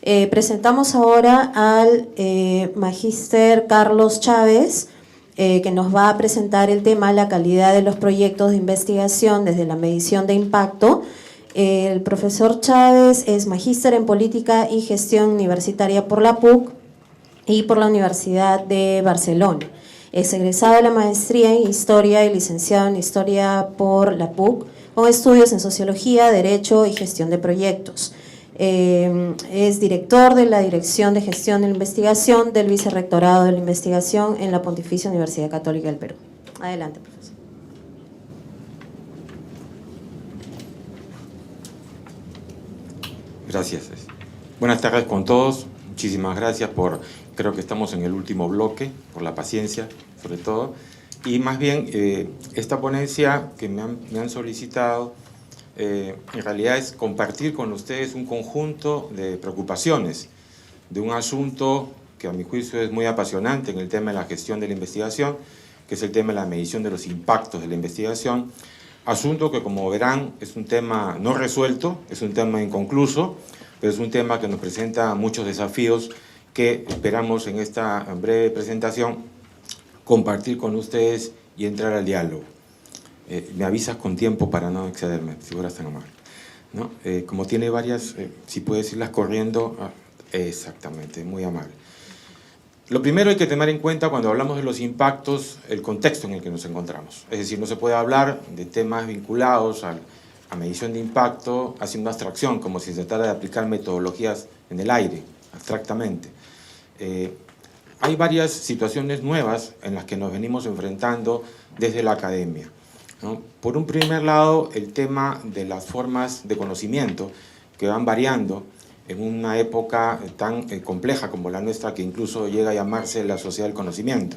Presentamos ahora al magíster Carlos Chávez, que nos va a presentar el tema la calidad de los proyectos de investigación desde la medición de impacto. El profesor Chávez es magíster en Política y Gestión Universitaria por la PUC y por la Universidad de Barcelona. Es egresado de la maestría en Historia y licenciado en Historia por la PUC, con estudios en Sociología, Derecho y Gestión de Proyectos. Es director de la Dirección de Gestión de la Investigación del Vicerrectorado de la Investigación en la Pontificia Universidad Católica del Perú. Adelante, profesor. Gracias. Buenas tardes con todos. Muchísimas gracias por, creo que estamos en el último bloque, por la paciencia, sobre todo. Y más bien, esta ponencia que me han solicitado, en realidad es compartir con ustedes un conjunto de preocupaciones de un asunto que a mi juicio es muy apasionante en el tema de la gestión de la investigación, que es el tema de la medición de los impactos de la investigación, asunto que, como verán, es un tema no resuelto, es un tema inconcluso, pero es un tema que nos presenta muchos desafíos que esperamos en esta breve presentación compartir con ustedes y entrar al diálogo. Me avisas con tiempo para no excederme, si fueras tan amable, ¿no? Como tiene varias, si puedes irlas corriendo, exactamente, muy amable. Lo primero hay que tener en cuenta cuando hablamos de los impactos, el contexto en el que nos encontramos. Es decir, no se puede hablar de temas vinculados a medición de impacto haciendo abstracción, como si se tratara de aplicar metodologías en el aire, abstractamente. Hay varias situaciones nuevas en las que nos venimos enfrentando desde la academia, ¿no? Por un primer lado, el tema de las formas de conocimiento que van variando en una época tan compleja como la nuestra, que incluso llega a llamarse la sociedad del conocimiento.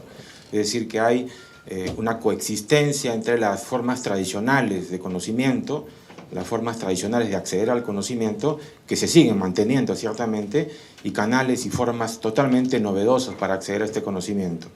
Es decir, que hay una coexistencia entre las formas tradicionales de conocimiento, las formas tradicionales de acceder al conocimiento, que se siguen manteniendo ciertamente, y canales y formas totalmente novedosas para acceder a este conocimiento.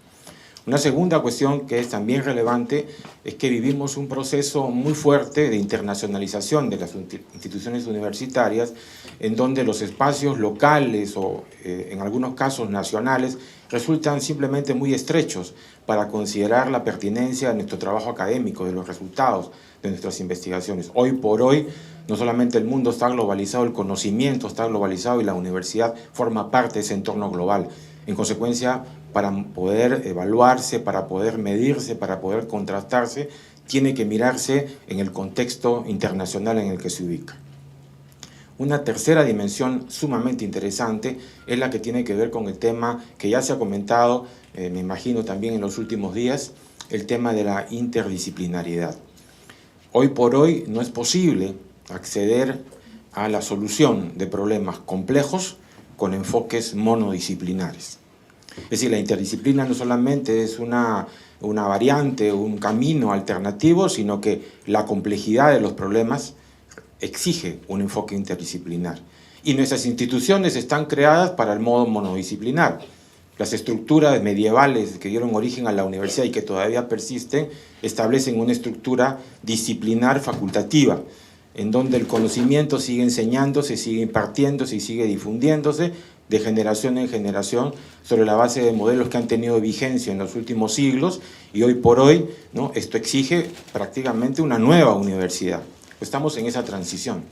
Una segunda cuestión que es también relevante es que vivimos un proceso muy fuerte de internacionalización de las instituciones universitarias, en donde los espacios locales o en algunos casos nacionales resultan simplemente muy estrechos para considerar la pertinencia de nuestro trabajo académico, de los resultados de nuestras investigaciones. Hoy por hoy, no solamente el mundo está globalizado, el conocimiento está globalizado y la universidad forma parte de ese entorno global. En consecuencia, para poder evaluarse, para poder medirse, para poder contrastarse, tiene que mirarse en el contexto internacional en el que se ubica. Una tercera dimensión sumamente interesante es la que tiene que ver con el tema que ya se ha comentado, me imagino también en los últimos días, el tema de la interdisciplinariedad. Hoy por hoy no es posible acceder a la solución de problemas complejos con enfoques monodisciplinares. Es decir, la interdisciplina no solamente es una variante, un camino alternativo, sino que la complejidad de los problemas exige un enfoque interdisciplinar. Y nuestras instituciones están creadas para el modo monodisciplinar. Las estructuras medievales que dieron origen a la universidad y que todavía persisten establecen una estructura disciplinar facultativa, en donde el conocimiento sigue enseñándose, sigue impartiéndose y sigue difundiéndose de generación en generación sobre la base de modelos que han tenido vigencia en los últimos siglos, y hoy por hoy, ¿no?, esto exige prácticamente una nueva universidad. Estamos en esa transición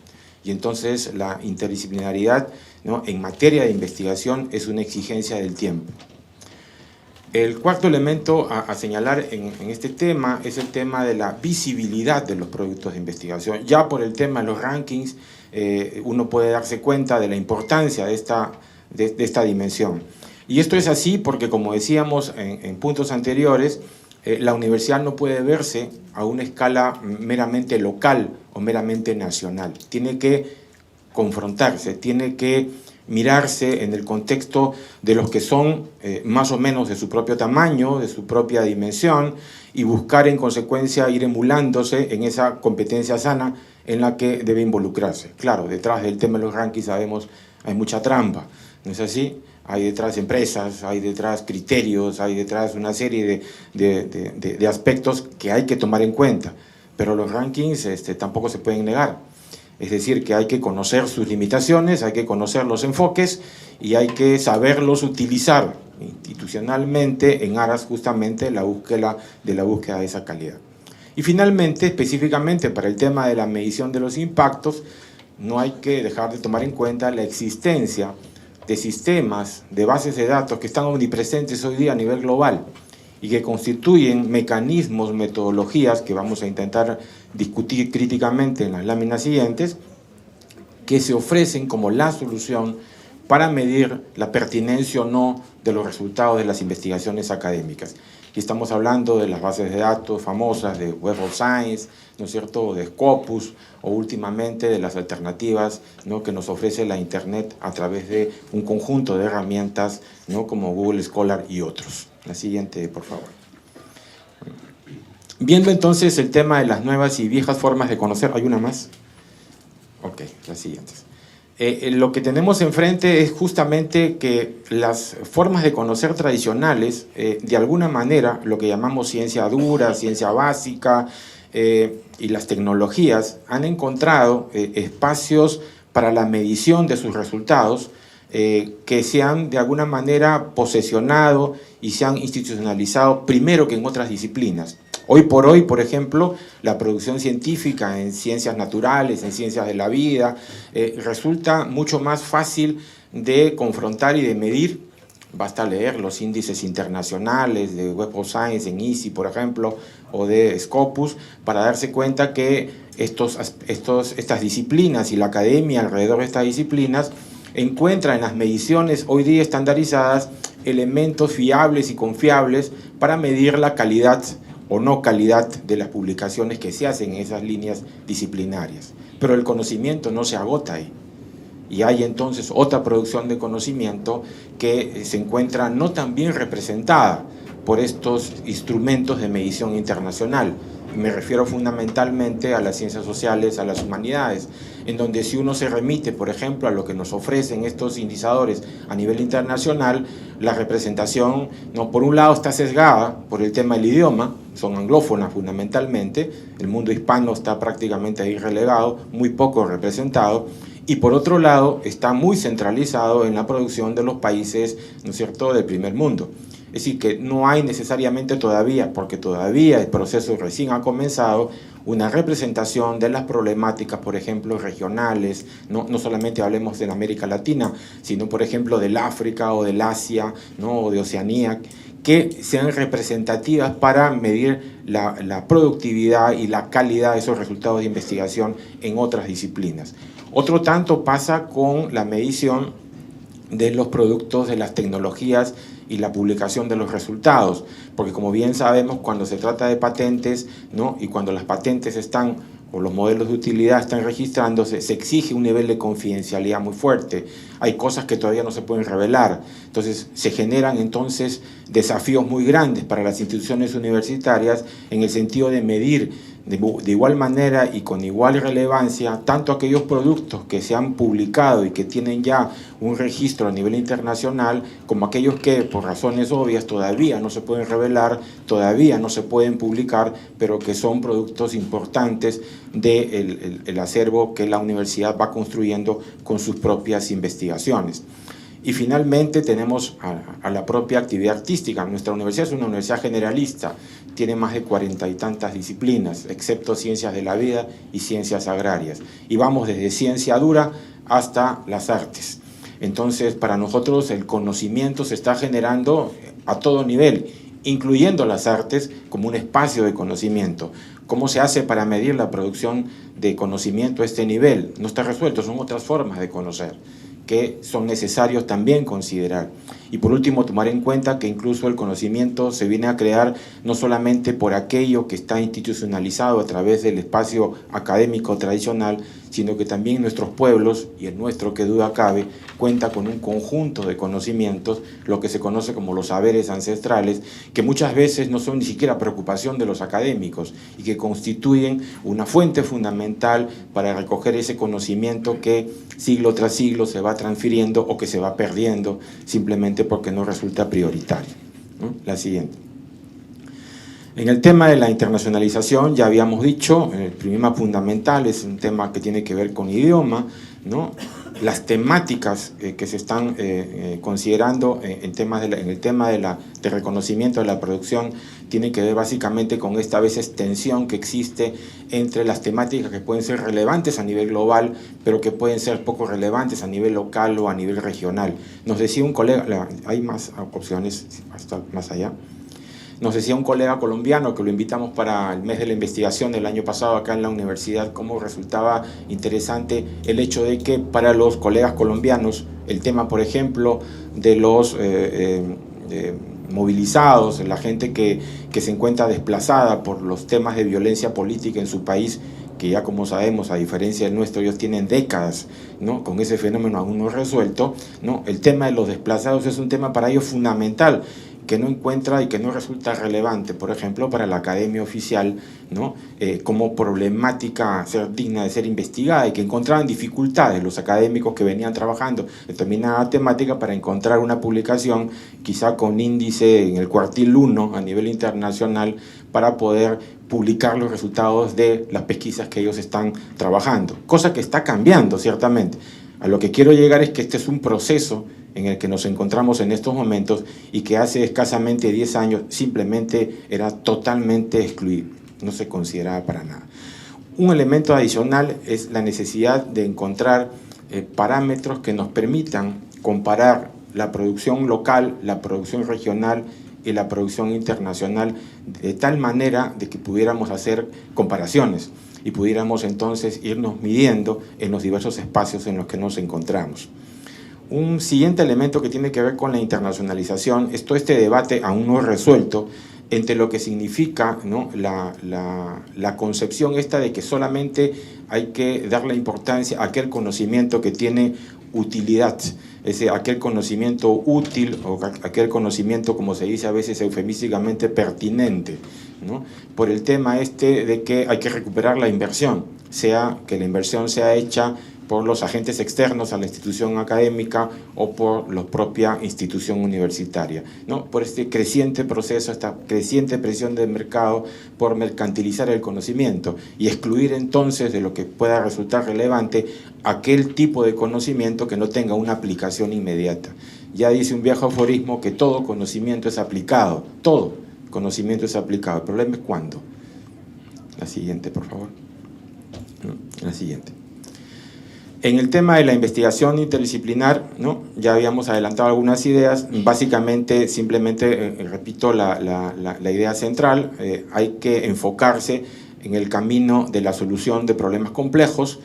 y entonces la interdisciplinariedad, ¿no?, en materia de investigación es una exigencia del tiempo. El cuarto elemento a señalar en este tema es el tema de la visibilidad de los productos de investigación. Ya por el tema de los rankings uno puede darse cuenta de la importancia de esta dimensión. Y esto es así porque, como decíamos en puntos anteriores, la universidad no puede verse a una escala meramente local o meramente nacional. Tiene que confrontarse, tiene que mirarse en el contexto de los que son más o menos de su propio tamaño, de su propia dimensión, y buscar en consecuencia ir emulándose en esa competencia sana en la que debe involucrarse. Claro, detrás del tema de los rankings sabemos hay mucha trampa, ¿no es así? Hay detrás empresas, hay detrás criterios, hay detrás una serie de aspectos que hay que tomar en cuenta, pero los rankings tampoco se pueden negar. Es decir, que hay que conocer sus limitaciones, hay que conocer los enfoques y hay que saberlos utilizar institucionalmente en aras justamente de la búsqueda de esa calidad. Y finalmente, específicamente para el tema de la medición de los impactos, no hay que dejar de tomar en cuenta la existencia de sistemas, de bases de datos que están omnipresentes hoy día a nivel global y que constituyen mecanismos, metodologías que vamos a intentar discutir críticamente en las láminas siguientes, que se ofrecen como la solución para medir la pertinencia o no de los resultados de las investigaciones académicas. Y estamos hablando de las bases de datos famosas de Web of Science, ¿no es cierto?, de Scopus, o últimamente de las alternativas, ¿no?, que nos ofrece la Internet a través de un conjunto de herramientas, ¿no?, como Google Scholar y otros. La siguiente, por favor. Viendo entonces el tema de las nuevas y viejas formas de conocer, ¿hay una más? Ok, las siguientes. Lo que tenemos enfrente es justamente que las formas de conocer tradicionales, de alguna manera, lo que llamamos ciencia dura, ciencia básica y las tecnologías, han encontrado espacios para la medición de sus resultados que se han de alguna manera posesionado y se han institucionalizado primero que en otras disciplinas. Hoy por hoy, por ejemplo, la producción científica en ciencias naturales, en ciencias de la vida, resulta mucho más fácil de confrontar y de medir. Basta leer los índices internacionales de Web of Science en EASY, por ejemplo, o de Scopus, para darse cuenta que estas disciplinas y la academia alrededor de estas disciplinas encuentra en las mediciones hoy día estandarizadas elementos fiables y confiables para medir la calidad o no calidad de las publicaciones que se hacen en esas líneas disciplinarias. Pero el conocimiento no se agota ahí. Y hay entonces otra producción de conocimiento que se encuentra no tan bien representada por estos instrumentos de medición internacional. Me refiero fundamentalmente a las ciencias sociales, a las humanidades, en donde si uno se remite, por ejemplo, a lo que nos ofrecen estos indicadores a nivel internacional, la representación, no, por un lado está sesgada por el tema del idioma, son anglófonas fundamentalmente, el mundo hispano está prácticamente ahí relegado, muy poco representado, y por otro lado está muy centralizado en la producción de los países, ¿no es cierto?, del primer mundo. Es decir, que no hay necesariamente todavía, porque todavía el proceso recién ha comenzado, una representación de las problemáticas, por ejemplo, regionales, no solamente hablemos de la América Latina, sino, por ejemplo, del África o del Asia, ¿no?, o de Oceanía, que sean representativas para medir la productividad y la calidad de esos resultados de investigación en otras disciplinas. Otro tanto pasa con la medición de los productos, de las tecnologías y la publicación de los resultados, porque como bien sabemos, cuando se trata de patentes, ¿no?, y cuando las patentes están, o los modelos de utilidad están registrándose, se exige un nivel de confidencialidad muy fuerte. Hay cosas que todavía no se pueden revelar. Entonces, se generan entonces desafíos muy grandes para las instituciones universitarias en el sentido de medir de igual manera y con igual relevancia tanto aquellos productos que se han publicado y que tienen ya un registro a nivel internacional, como aquellos que por razones obvias todavía no se pueden revelar, todavía no se pueden publicar, pero que son productos importantes del acervo que la universidad va construyendo con sus propias investigaciones. Y finalmente tenemos a la propia actividad artística. Nuestra universidad es una universidad generalista, tiene más de 40 y tantas disciplinas, excepto ciencias de la vida y ciencias agrarias. Y vamos desde ciencia dura hasta las artes. Entonces, para nosotros el conocimiento se está generando a todo nivel, incluyendo las artes como un espacio de conocimiento. ¿Cómo se hace para medir la producción de conocimiento a este nivel? No está resuelto, son otras formas de conocer que son necesarios también considerar. Y por último, tomar en cuenta que incluso el conocimiento se viene a crear no solamente por aquello que está institucionalizado a través del espacio académico tradicional, sino que también nuestros pueblos, y el nuestro que duda cabe, cuenta con un conjunto de conocimientos, lo que se conoce como los saberes ancestrales, que muchas veces no son ni siquiera preocupación de los académicos y que constituyen una fuente fundamental para recoger ese conocimiento que siglo tras siglo se va transfiriendo o que se va perdiendo simplemente porque no resulta prioritario, ¿no? La siguiente. En el tema de la internacionalización, ya habíamos dicho, el problema fundamental es un tema que tiene que ver con idioma, ¿no? Las temáticas que se están considerando en el tema de reconocimiento de la producción tienen que ver básicamente con esta a veces tensión que existe entre las temáticas que pueden ser relevantes a nivel global, pero que pueden ser poco relevantes a nivel local o a nivel regional. Nos decía un colega, hay más opciones hasta más allá. Nos decía un colega colombiano que lo invitamos para el mes de la investigación del año pasado acá en la universidad, cómo resultaba interesante el hecho de que para los colegas colombianos el tema, por ejemplo, de los movilizados, la gente que se encuentra desplazada por los temas de violencia política en su país, que ya como sabemos, a diferencia del nuestro, ellos tienen décadas, ¿no?, con ese fenómeno aún no resuelto, ¿no? El tema de los desplazados es un tema para ellos fundamental, que no encuentra y que no resulta relevante, por ejemplo, para la academia oficial, ¿no? Como problemática digna de ser investigada, y que encontraban dificultades los académicos que venían trabajando determinada temática para encontrar una publicación quizá con índice en el cuartil 1 a nivel internacional para poder publicar los resultados de las pesquisas que ellos están trabajando, cosa que está cambiando ciertamente. A lo que quiero llegar es que este es un proceso en el que nos encontramos en estos momentos y que hace escasamente 10 años simplemente era totalmente excluido, no se consideraba para nada. Un elemento adicional es la necesidad de encontrar parámetros que nos permitan comparar la producción local, la producción regional y la producción internacional de tal manera de que pudiéramos hacer comparaciones y pudiéramos entonces irnos midiendo en los diversos espacios en los que nos encontramos. Un siguiente elemento que tiene que ver con la internacionalización es todo este debate aún no resuelto entre lo que significa, ¿no?, la concepción esta de que solamente hay que darle importancia a aquel conocimiento que tiene utilidad, es decir, aquel conocimiento útil o aquel conocimiento, como se dice a veces eufemísticamente, pertinente, ¿no?, por el tema de que hay que recuperar la inversión, sea que la inversión sea hecha por los agentes externos a la institución académica o por la propia institución universitaria, ¿no?, por este creciente proceso, esta creciente presión del mercado por mercantilizar el conocimiento y excluir entonces de lo que pueda resultar relevante aquel tipo de conocimiento que no tenga una aplicación inmediata. Ya dice un viejo aforismo que todo conocimiento es aplicado, todo conocimiento es aplicado. El problema es cuándo. La siguiente, por favor. La siguiente. En el tema de la investigación interdisciplinar, ¿no?, ya habíamos adelantado algunas ideas. Básicamente, simplemente repito la idea central. Hay que enfocarse en el camino de la solución de problemas complejos.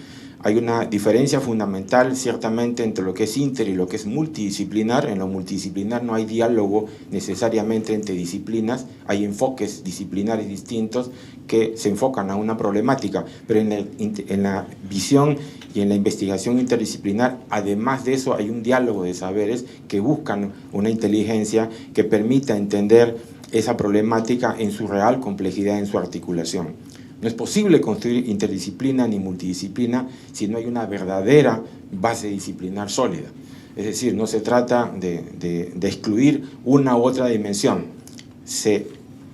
Hay una diferencia fundamental, ciertamente, entre lo que es inter y lo que es multidisciplinar. En lo multidisciplinar no hay diálogo necesariamente entre disciplinas, hay enfoques disciplinares distintos que se enfocan a una problemática, pero en la visión y en la investigación interdisciplinar, además de eso, hay un diálogo de saberes que buscan una inteligencia que permita entender esa problemática en su real complejidad, en su articulación. No es posible construir interdisciplina ni multidisciplina si no hay una verdadera base disciplinar sólida. Es decir, no se trata de excluir una u otra dimensión. Se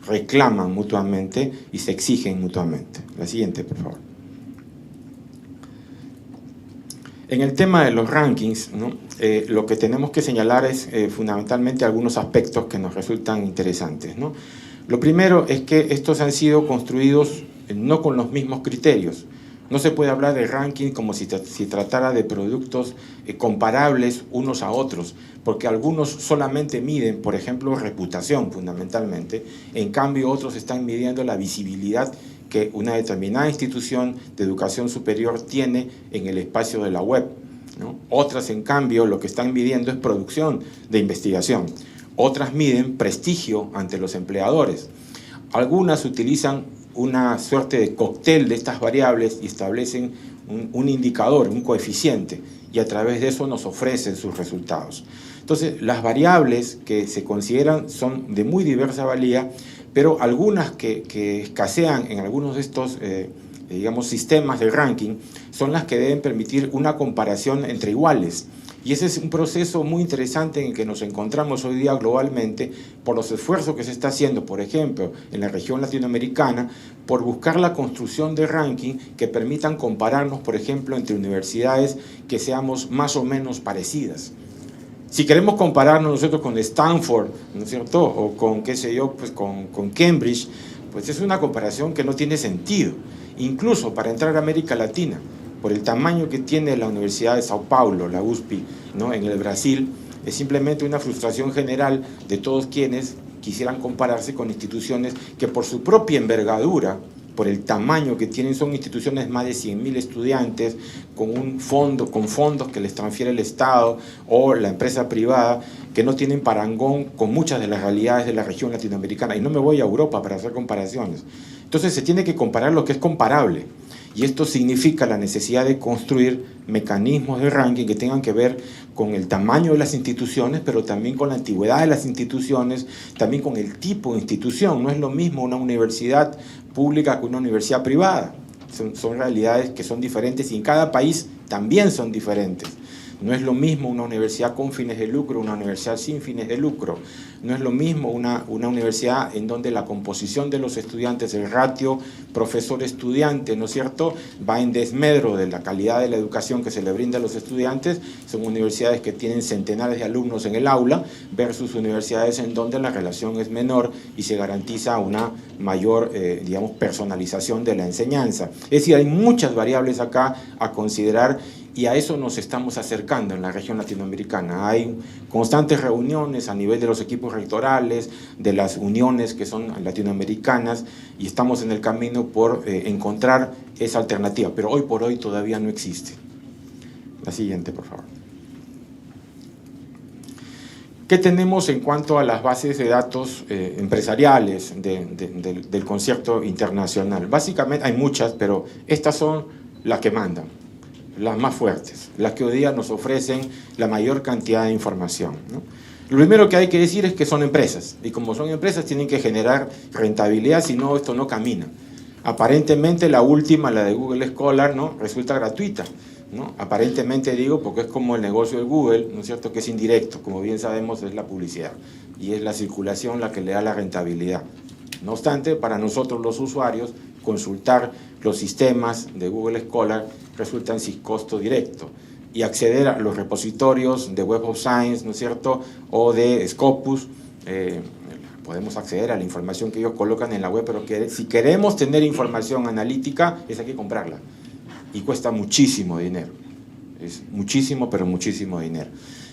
reclaman mutuamente y se exigen mutuamente. La siguiente, por favor. En el tema de los rankings, ¿no?, lo que tenemos que señalar es fundamentalmente algunos aspectos que nos resultan interesantes, ¿no? Lo primero es que estos han sido construidos no con los mismos criterios. No se puede hablar de ranking como si tratara de productos comparables unos a otros, porque algunos solamente miden, por ejemplo, reputación fundamentalmente, en cambio otros están midiendo la visibilidad que una determinada institución de educación superior tiene en el espacio de la web, ¿no? Otras, en cambio, lo que están midiendo es producción de investigación. Otras miden prestigio ante los empleadores. Algunas utilizan una suerte de cóctel de estas variables y establecen un indicador, un coeficiente, y a través de eso nos ofrecen sus resultados. Entonces, las variables que se consideran son de muy diversa valía, pero algunas que escasean en algunos de estos digamos, sistemas de ranking son las que deben permitir una comparación entre iguales. Y ese es un proceso muy interesante en el que nos encontramos hoy día globalmente por los esfuerzos que se está haciendo, por ejemplo, en la región latinoamericana, por buscar la construcción de ranking que permitan compararnos, por ejemplo, entre universidades que seamos más o menos parecidas. Si queremos compararnos nosotros con Stanford, ¿no es cierto?, o con, qué sé yo, pues con Cambridge, pues es una comparación que no tiene sentido, incluso para entrar a América Latina, por el tamaño que tiene la Universidad de Sao Paulo, la USP, ¿no?, en el Brasil, es simplemente una frustración general de todos quienes quisieran compararse con instituciones que por su propia envergadura, por el tamaño que tienen, son instituciones más de 100.000 estudiantes, con fondos que les transfiere el Estado o la empresa privada, que no tienen parangón con muchas de las realidades de la región latinoamericana. Y no me voy a Europa para hacer comparaciones. Entonces se tiene que comparar lo que es comparable. Y esto significa la necesidad de construir mecanismos de ranking que tengan que ver con el tamaño de las instituciones, pero también con la antigüedad de las instituciones, también con el tipo de institución. No es lo mismo una universidad pública que una universidad privada. Son realidades que son diferentes y en cada país también son diferentes. No es lo mismo una universidad con fines de lucro, una universidad sin fines de lucro. No es lo mismo una universidad en donde la composición de los estudiantes, el ratio profesor-estudiante, ¿no es cierto?, va en desmedro de la calidad de la educación que se le brinda a los estudiantes. Son universidades que tienen centenares de alumnos en el aula versus universidades en donde la relación es menor y se garantiza una mayor, digamos, personalización de la enseñanza. Es decir, hay muchas variables acá a considerar y a eso nos estamos acercando en la región latinoamericana. Hay constantes reuniones a nivel de los equipos rectorales, de las uniones que son latinoamericanas, y estamos en el camino por encontrar esa alternativa, pero hoy por hoy todavía no existe. La siguiente, por favor. ¿Qué tenemos en cuanto a las bases de datos empresariales del concierto internacional? Básicamente hay muchas, pero estas son las que mandan, las más fuertes, las que hoy día nos ofrecen la mayor cantidad de información, ¿no? Lo primero que hay que decir es que son empresas, y como son empresas tienen que generar rentabilidad, si no esto no camina. Aparentemente la última, la de Google Scholar, ¿no?, resulta gratuita, ¿no? Aparentemente digo porque es como el negocio de Google, ¿no es cierto?, que es indirecto, como bien sabemos es la publicidad, y es la circulación la que le da la rentabilidad. No obstante, para nosotros los usuarios, consultar los sistemas de Google Scholar resultan sin costo directo, y acceder a los repositorios de Web of Science, ¿no es cierto?, o de Scopus, podemos acceder a la información que ellos colocan en la web, pero que si queremos tener información analítica, hay que comprarla, y cuesta muchísimo dinero, es muchísimo, pero muchísimo dinero.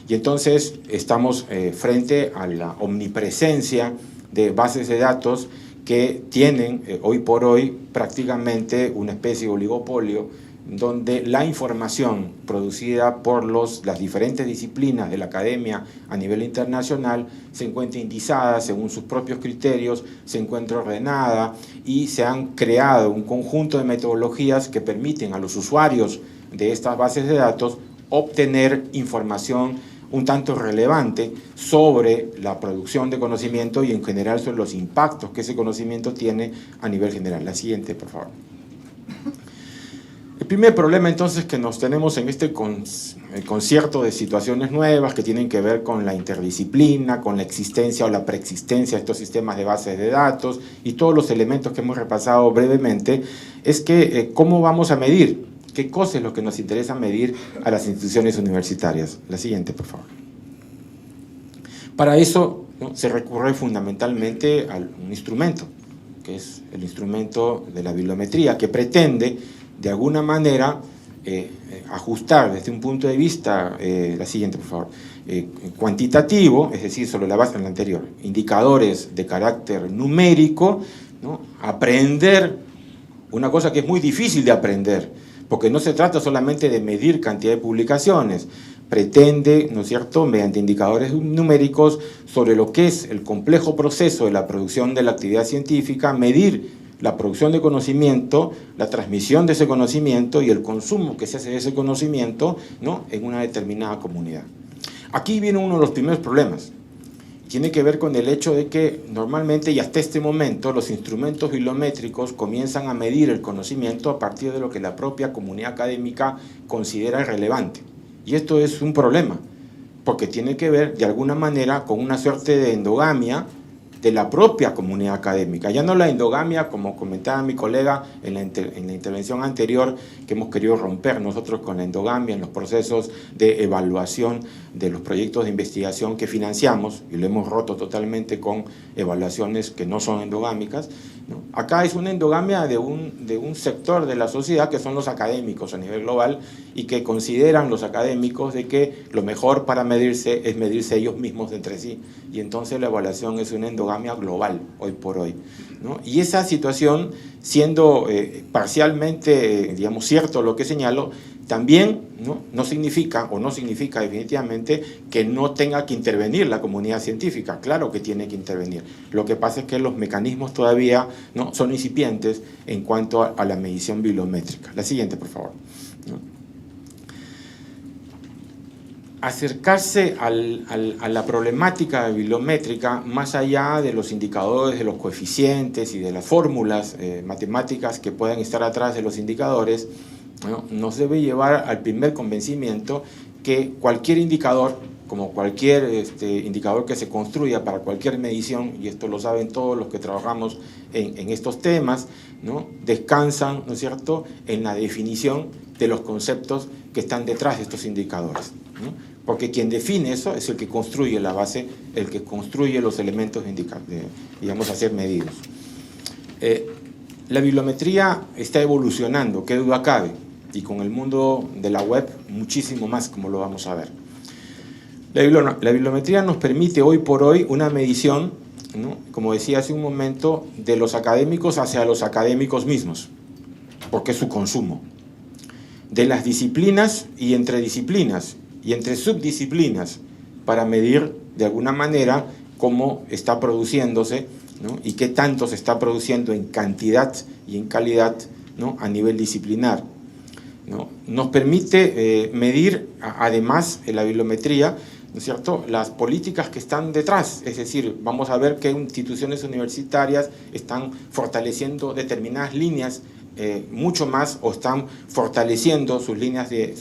Y entonces estamos frente a la omnipresencia de bases de datos que tienen hoy por hoy prácticamente una especie de oligopolio, donde la información producida por las diferentes disciplinas de la academia a nivel internacional se encuentra indizada según sus propios criterios, se encuentra ordenada, y se han creado un conjunto de metodologías que permiten a los usuarios de estas bases de datos obtener información un tanto relevante sobre la producción de conocimiento y en general sobre los impactos que ese conocimiento tiene a nivel general. La siguiente, por favor. El primer problema entonces que nos tenemos en este concierto de situaciones nuevas que tienen que ver con la interdisciplina, con la existencia o la preexistencia de estos sistemas de bases de datos y todos los elementos que hemos repasado brevemente, es que ¿cómo vamos a medir? ¿Qué cosa es lo que nos interesa medir a las instituciones universitarias? La siguiente, por favor. Para eso, ¿no?, se recurre fundamentalmente a un instrumento, que es el instrumento de la bibliometría, que pretende, de alguna manera, ajustar desde un punto de vista, la siguiente, por favor, cuantitativo, es decir, sobre la base de la anterior, indicadores de carácter numérico, ¿no?, aprender una cosa que es muy difícil de aprender, porque no se trata solamente de medir cantidad de publicaciones, pretende, ¿no es cierto?, mediante indicadores numéricos sobre lo que es el complejo proceso de la producción de la actividad científica, medir la producción de conocimiento, la transmisión de ese conocimiento y el consumo que se hace de ese conocimiento, ¿no?, en una determinada comunidad. Aquí viene uno de los primeros problemas. Tiene que ver con el hecho de que normalmente y hasta este momento los instrumentos bibliométricos comienzan a medir el conocimiento a partir de lo que la propia comunidad académica considera relevante. Y esto es un problema, porque tiene que ver de alguna manera con una suerte de endogamia de la propia comunidad académica. Ya no la endogamia, como comentaba mi colega en la intervención anterior, que hemos querido romper nosotros con la endogamia en los procesos de evaluación de los proyectos de investigación que financiamos, y lo hemos roto totalmente con evaluaciones que no son endogámicas, ¿no? Acá es una endogamia de un sector de la sociedad que son los académicos a nivel global y que consideran los académicos de que lo mejor para medirse es medirse ellos mismos entre sí, y entonces la evaluación es una endogamia global hoy por hoy, ¿no? Y esa situación, siendo parcialmente, digamos, cierto lo que señalo, también no significa definitivamente que no tenga que intervenir la comunidad científica. Claro que tiene que intervenir. Lo que pasa es que los mecanismos todavía no son incipientes en cuanto a la medición bibliométrica. La siguiente, por favor. Acercarse a la problemática bibliométrica, más allá de los indicadores, de los coeficientes y de las fórmulas matemáticas que puedan estar atrás de los indicadores, ¿no? Nos debe llevar al primer convencimiento que cualquier indicador, como cualquier indicador que se construya para cualquier medición, y esto lo saben todos los que trabajamos en estos temas, ¿no? Descansan, ¿no es cierto?, en la definición de los conceptos que están detrás de estos indicadores, ¿no? Porque quien define eso es el que construye la base, el que construye los elementos digamos, a ser medidos. La bibliometría está evolucionando, qué duda cabe, y con el mundo de la web muchísimo más, como lo vamos a ver. La bibliometría nos permite hoy por hoy una medición, ¿no?, como decía hace un momento, de los académicos hacia los académicos mismos, porque es su consumo. De las disciplinas y entre disciplinas y entre subdisciplinas, para medir de alguna manera cómo está produciéndose, ¿no?, y qué tanto se está produciendo en cantidad y en calidad, ¿no?, a nivel disciplinar, ¿no? Nos permite medir, además, en la bibliometría, ¿no es cierto?, las políticas que están detrás. Es decir, vamos a ver qué instituciones universitarias están fortaleciendo determinadas líneas mucho más, o están fortaleciendo sus líneas de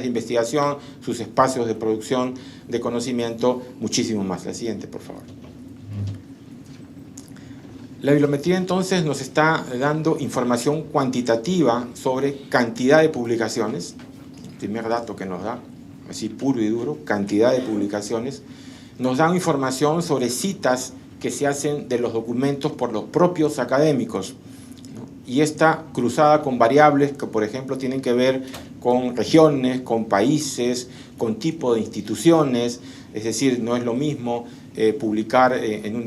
investigación, sus espacios de producción de conocimiento, muchísimo más. La siguiente, por favor. La bibliometría entonces nos está dando información cuantitativa sobre cantidad de publicaciones, el primer dato que nos da, así puro y duro, cantidad de publicaciones. Nos da información sobre citas que se hacen de los documentos por los propios académicos, ¿no? Y está cruzada con variables que, por ejemplo, tienen que ver con regiones, con países, con tipo de instituciones. Es decir, no es lo mismo publicar en una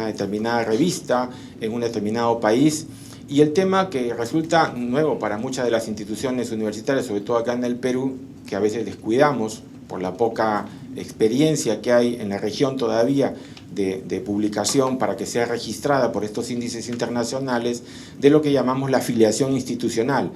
determinada revista, en un determinado país. Y el tema que resulta nuevo para muchas de las instituciones universitarias, sobre todo acá en el Perú, que a veces descuidamos por la poca experiencia que hay en la región todavía de publicación para que sea registrada por estos índices internacionales, de lo que llamamos la afiliación institucional.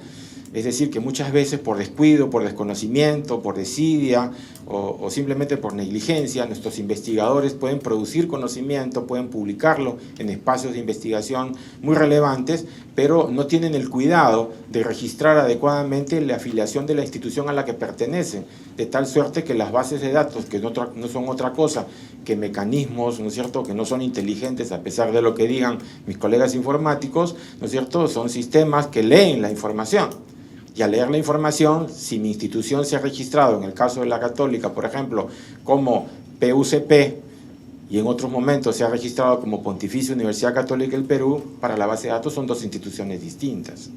Es decir, que muchas veces por descuido, por desconocimiento, por desidia o simplemente por negligencia, nuestros investigadores pueden producir conocimiento, pueden publicarlo en espacios de investigación muy relevantes, pero no tienen el cuidado de registrar adecuadamente la afiliación de la institución a la que pertenecen, de tal suerte que las bases de datos, que no son otra cosa que mecanismos, ¿no es cierto?, que no son inteligentes a pesar de lo que digan mis colegas informáticos, ¿no es cierto?, son sistemas que leen la información. Y al leer la información, si mi institución se ha registrado, en el caso de la Católica, por ejemplo, como PUCP, y en otros momentos se ha registrado como Pontificia Universidad Católica del Perú, para la base de datos son dos instituciones distintas.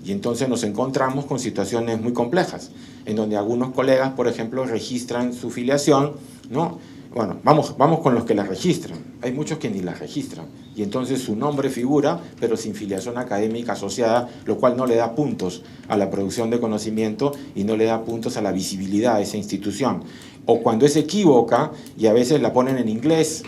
Y entonces nos encontramos con situaciones muy complejas, en donde algunos colegas, por ejemplo, registran su filiación, ¿no? Bueno, vamos con los que la registran. Hay muchos que ni la registran. Y entonces su nombre figura, pero sin filiación académica asociada, lo cual no le da puntos a la producción de conocimiento y no le da puntos a la visibilidad de esa institución. O cuando es equívoca, y a veces la ponen en inglés,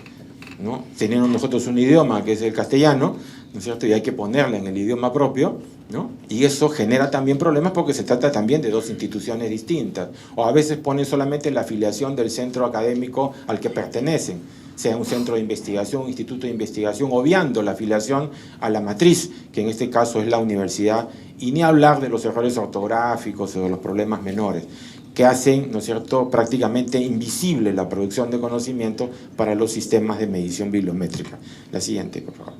¿no?, teniendo nosotros un idioma que es el castellano, ¿no es cierto?, y hay que ponerla en el idioma propio, ¿no? Y eso genera también problemas porque se trata también de dos instituciones distintas. O a veces ponen solamente la afiliación del centro académico al que pertenecen. sea un centro de investigación, un instituto de investigación, obviando la afiliación a la matriz, que en este caso es la universidad, y ni hablar de los errores ortográficos o de los problemas menores, que hacen, ¿no es cierto?, prácticamente invisible la producción de conocimiento para los sistemas de medición bibliométrica. La siguiente, por favor.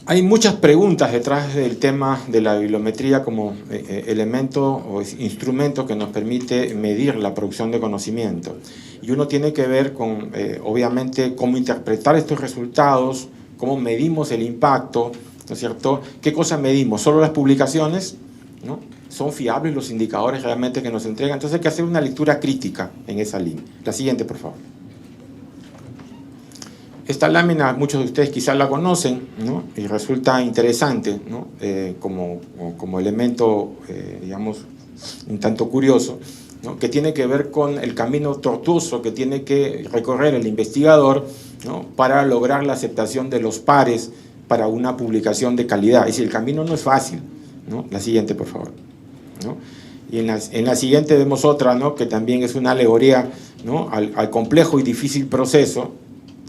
Hay muchas preguntas detrás del tema de la bibliometría como elemento o instrumento que nos permite medir la producción de conocimiento. Y uno tiene que ver con, obviamente, cómo interpretar estos resultados, cómo medimos el impacto, ¿no es cierto? ¿Qué cosas medimos? ¿Solo las publicaciones? ¿No? ¿Son fiables los indicadores realmente que nos entregan? Entonces hay que hacer una lectura crítica en esa línea. La siguiente, por favor. Esta lámina, muchos de ustedes quizás la conocen, ¿no? Y resulta interesante, ¿no? Como elemento, digamos, un tanto curioso, ¿no? Que tiene que ver con el camino tortuoso que tiene que recorrer el investigador, ¿no? Para lograr la aceptación de los pares para una publicación de calidad. Es decir, el camino no es fácil, ¿no? La siguiente, por favor, ¿no? Y en la siguiente vemos otra, ¿no? Que también es una alegoría, ¿no? al complejo y difícil proceso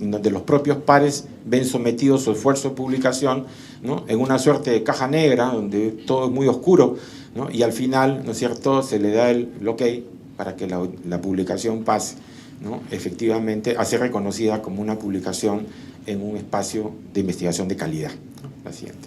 donde los propios pares ven sometidos su esfuerzo de publicación, ¿no? En una suerte de caja negra, donde todo es muy oscuro, ¿no? Y al final, ¿no es cierto?, se le da el ok para que la publicación pase, ¿no? Efectivamente, a ser reconocida como una publicación en un espacio de investigación de calidad, ¿no? La siguiente.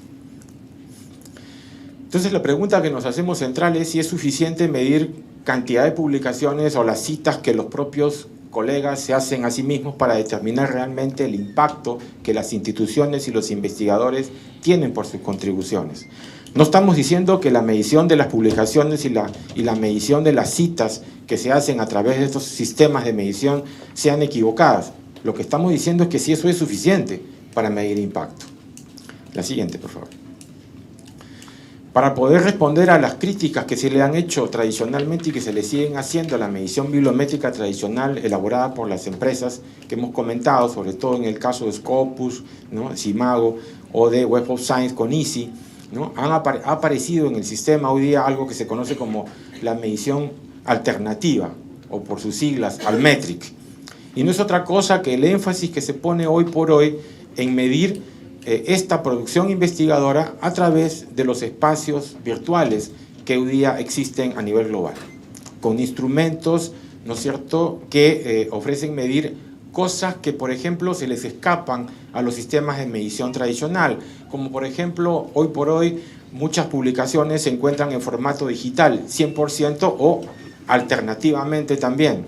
Entonces, la pregunta que nos hacemos central es si es suficiente medir cantidad de publicaciones o las citas que los propios colegas se hacen a sí mismos para determinar realmente el impacto que las instituciones y los investigadores tienen por sus contribuciones. No estamos diciendo que la medición de las publicaciones y la medición de las citas que se hacen a través de estos sistemas de medición sean equivocadas. Lo que estamos diciendo es que sí, eso es suficiente para medir impacto. La siguiente, por favor. Para poder responder a las críticas que se le han hecho tradicionalmente y que se le siguen haciendo a la medición bibliométrica tradicional elaborada por las empresas que hemos comentado, sobre todo en el caso de Scopus, ¿no?, Simago, o de Web of Science con EASY, ¿no?, ha aparecido en el sistema hoy día algo que se conoce como la medición alternativa, o por sus siglas, Altmetric. Y no es otra cosa que el énfasis que se pone hoy por hoy en medir esta producción investigadora a través de los espacios virtuales que hoy día existen a nivel global, con instrumentos, ¿no es cierto?, que ofrecen medir cosas que, por ejemplo, se les escapan a los sistemas de medición tradicional, como por ejemplo, hoy por hoy, muchas publicaciones se encuentran en formato digital, 100% o alternativamente también.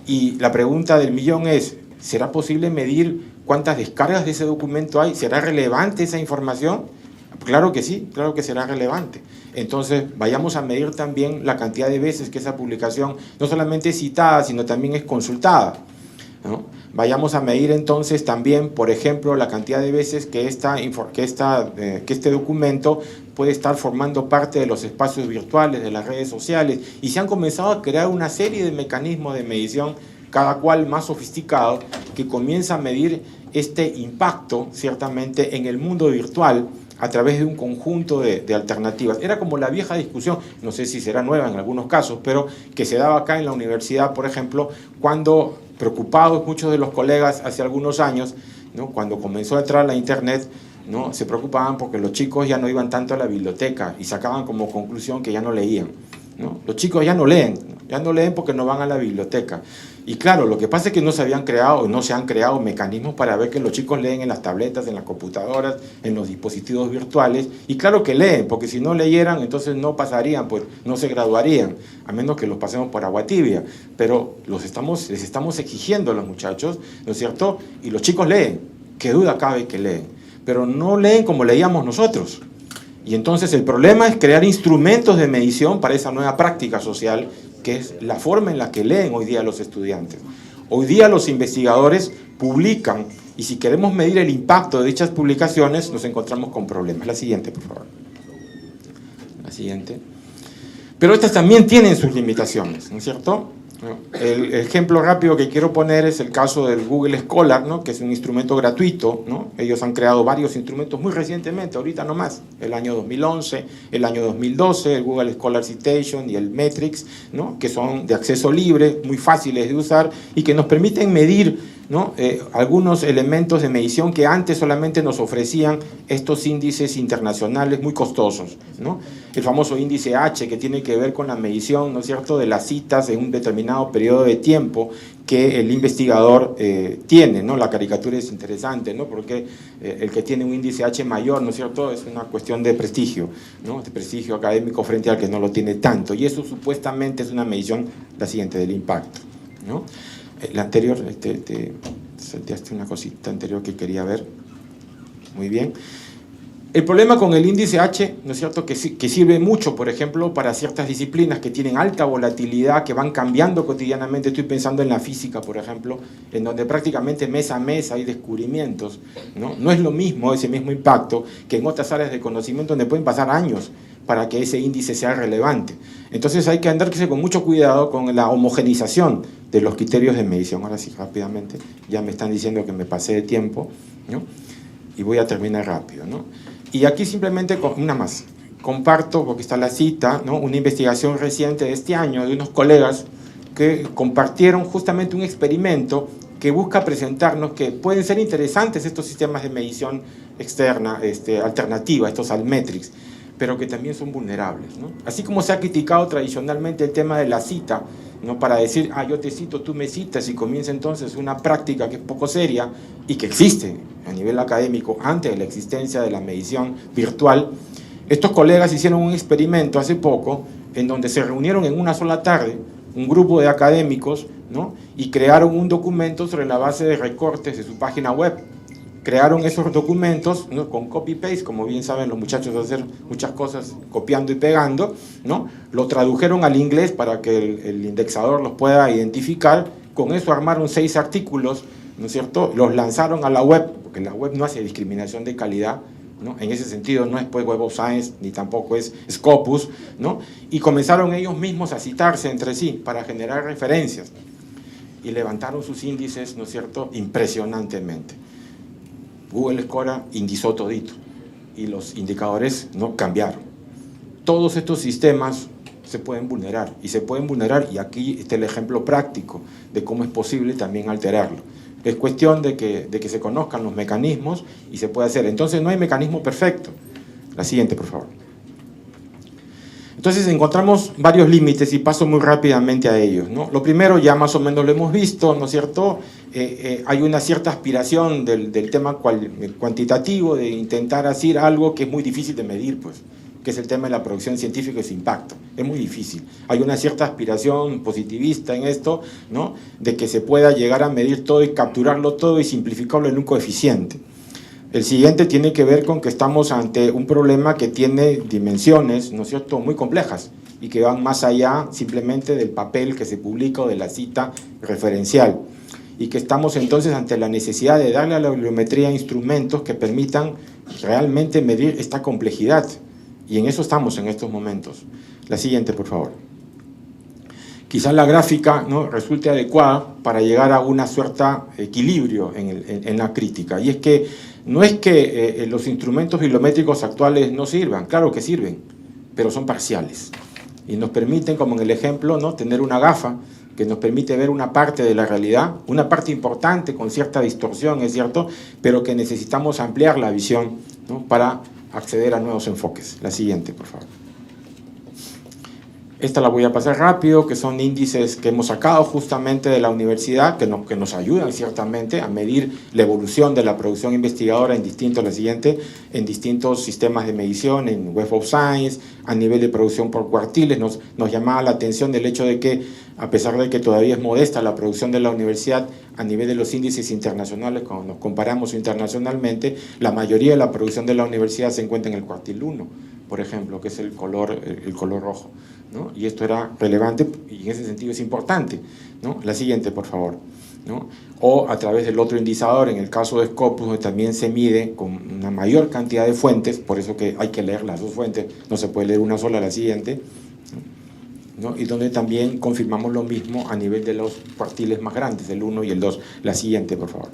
Y la pregunta del millón es, ¿será posible medir cuántas descargas de ese documento hay? ¿Será relevante esa información? Claro que sí, claro que será relevante. Entonces, vayamos a medir también la cantidad de veces que esa publicación no solamente es citada, sino también es consultada, ¿no? Vayamos a medir entonces también, por ejemplo, la cantidad de veces que este documento puede estar formando parte de los espacios virtuales, de las redes sociales, y se han comenzado a crear una serie de mecanismos de medición, cada cual más sofisticado, que comienza a medir este impacto, ciertamente, en el mundo virtual a través de un conjunto de alternativas. Era como la vieja discusión, no sé si será nueva en algunos casos, pero que se daba acá en la universidad, por ejemplo, cuando, preocupados muchos de los colegas hace algunos años, ¿no?, cuando comenzó a entrar la internet, ¿no?, se preocupaban porque los chicos ya no iban tanto a la biblioteca y sacaban como conclusión que ya no leían, ¿no? Los chicos ya no leen porque no van a la biblioteca. Y claro, lo que pasa es que no se han creado mecanismos para ver que los chicos leen en las tabletas, en las computadoras, en los dispositivos virtuales. Y claro que leen, porque si no leyeran, entonces no pasarían, pues no se graduarían, a menos que los pasemos por agua tibia. Pero les estamos exigiendo a los muchachos, ¿no es cierto? Y los chicos leen, qué duda cabe que leen, pero no leen como leíamos nosotros. Y entonces el problema es crear instrumentos de medición para esa nueva práctica social, que es la forma en la que leen hoy día los estudiantes. Hoy día los investigadores publican, y si queremos medir el impacto de dichas publicaciones, nos encontramos con problemas. La siguiente, por favor. La siguiente. Pero estas también tienen sus limitaciones, ¿no es cierto? El ejemplo rápido que quiero poner es el caso del Google Scholar, ¿no? Que es un instrumento gratuito, ¿no? Ellos han creado varios instrumentos muy recientemente, ahorita nomás, el año 2011, el año 2012, el Google Scholar Citation y el Metrics, ¿no? Que son de acceso libre, muy fáciles de usar y que nos permiten medir, ¿no? Algunos elementos de medición que antes solamente nos ofrecían estos índices internacionales muy costosos, ¿no? El famoso índice H, que tiene que ver con la medición, ¿no es cierto?, de las citas en un determinado periodo de tiempo que el investigador tiene, ¿no? La caricatura es interesante, ¿no? Porque el que tiene un índice H mayor, ¿no es cierto?, es una cuestión de prestigio, ¿no? De prestigio académico frente al que no lo tiene tanto. Y eso supuestamente es una medición, la siguiente, del impacto, ¿no? La anterior, te salteaste una cosita anterior que quería ver. Muy bien. El problema con el índice H, ¿no es cierto?, que sirve mucho, por ejemplo, para ciertas disciplinas que tienen alta volatilidad, que van cambiando cotidianamente. Estoy pensando en la física, por ejemplo, en donde prácticamente mes a mes hay descubrimientos, ¿no? No es lo mismo ese mismo impacto que en otras áreas de conocimiento donde pueden pasar años para que ese índice sea relevante. Entonces hay que andarse con mucho cuidado con la homogenización de los criterios de medición. Ahora sí, rápidamente, ya me están diciendo que me pasé de tiempo, ¿no? Y voy a terminar rápido, ¿no? Y aquí simplemente, una más, comparto, porque está la cita, ¿no? Una investigación reciente de este año de unos colegas que compartieron justamente un experimento que busca presentarnos que pueden ser interesantes estos sistemas de medición externa, alternativa, estos altmetrics, pero que también son vulnerables, ¿no? Así como se ha criticado tradicionalmente el tema de la cita, ¿no? Para decir, yo te cito, tú me citas, y comienza entonces una práctica que es poco seria y que existe a nivel académico antes de la existencia de la medición virtual. Estos colegas hicieron un experimento hace poco en donde se reunieron en una sola tarde un grupo de académicos, ¿no? Y crearon un documento sobre la base de recortes de su página web. Crearon esos documentos, ¿no? Con copy-paste, como bien saben los muchachos hacer muchas cosas copiando y pegando, ¿no? Lo tradujeron al inglés para que el indexador los pueda identificar. Con eso armaron 6 artículos, ¿no es cierto? Los lanzaron a la web, porque la web no hace discriminación de calidad, ¿no? En ese sentido no es pues Web of Science ni tampoco es Scopus, ¿no? Y comenzaron ellos mismos a citarse entre sí para generar referencias y levantaron sus índices, ¿no es cierto?, impresionantemente. Google Scholar indizó todito y los indicadores no cambiaron. Todos estos sistemas se pueden vulnerar y aquí está el ejemplo práctico de cómo es posible también alterarlo. Es cuestión de que se conozcan los mecanismos y se puede hacer. Entonces no hay mecanismo perfecto. La siguiente, por favor. Entonces encontramos varios límites y paso muy rápidamente a ellos, ¿no? Lo primero ya más o menos lo hemos visto, ¿no es cierto? Hay una cierta aspiración del tema cuantitativo de intentar hacer algo que es muy difícil de medir, pues, que es el tema de la producción científica y su impacto. Es muy difícil. Hay una cierta aspiración positivista en esto, ¿no? De que se pueda llegar a medir todo y capturarlo todo y simplificarlo en un coeficiente. El siguiente tiene que ver con que estamos ante un problema que tiene dimensiones, ¿no es cierto?, muy complejas y que van más allá simplemente del papel que se publica o de la cita referencial. Y que estamos entonces ante la necesidad de darle a la bibliometría instrumentos que permitan realmente medir esta complejidad. Y en eso estamos en estos momentos. La siguiente, por favor. Quizás la gráfica, ¿no?, resulte adecuada para llegar a una cierta equilibrio en la crítica. Y es que no es que los instrumentos bibliométricos actuales no sirvan, claro que sirven, pero son parciales. Y nos permiten, como en el ejemplo, ¿no?, tener una gafa que nos permite ver una parte de la realidad, una parte importante con cierta distorsión, es cierto, pero que necesitamos ampliar la visión, ¿no?, para acceder a nuevos enfoques. La siguiente, por favor. Esta la voy a pasar rápido, que son índices que hemos sacado justamente de la universidad, que nos ayudan ciertamente a medir la evolución de la producción investigadora en distintos sistemas de medición, en Web of Science, a nivel de producción por cuartiles. Nos llamaba la atención el hecho de que, a pesar de que todavía es modesta la producción de la universidad, a nivel de los índices internacionales, cuando nos comparamos internacionalmente, la mayoría de la producción de la universidad se encuentra en el cuartil 1, por ejemplo, que es el color rojo, ¿no? Y esto era relevante y en ese sentido es importante, ¿no? La siguiente, por favor, ¿no? O a través del otro indizador, en el caso de Scopus, donde también se mide con una mayor cantidad de fuentes, por eso que hay que leer las dos fuentes, no se puede leer una sola. La siguiente, ¿no? ¿no? Y donde también confirmamos lo mismo a nivel de los cuartiles más grandes, el 1 y el 2. La siguiente, por favor.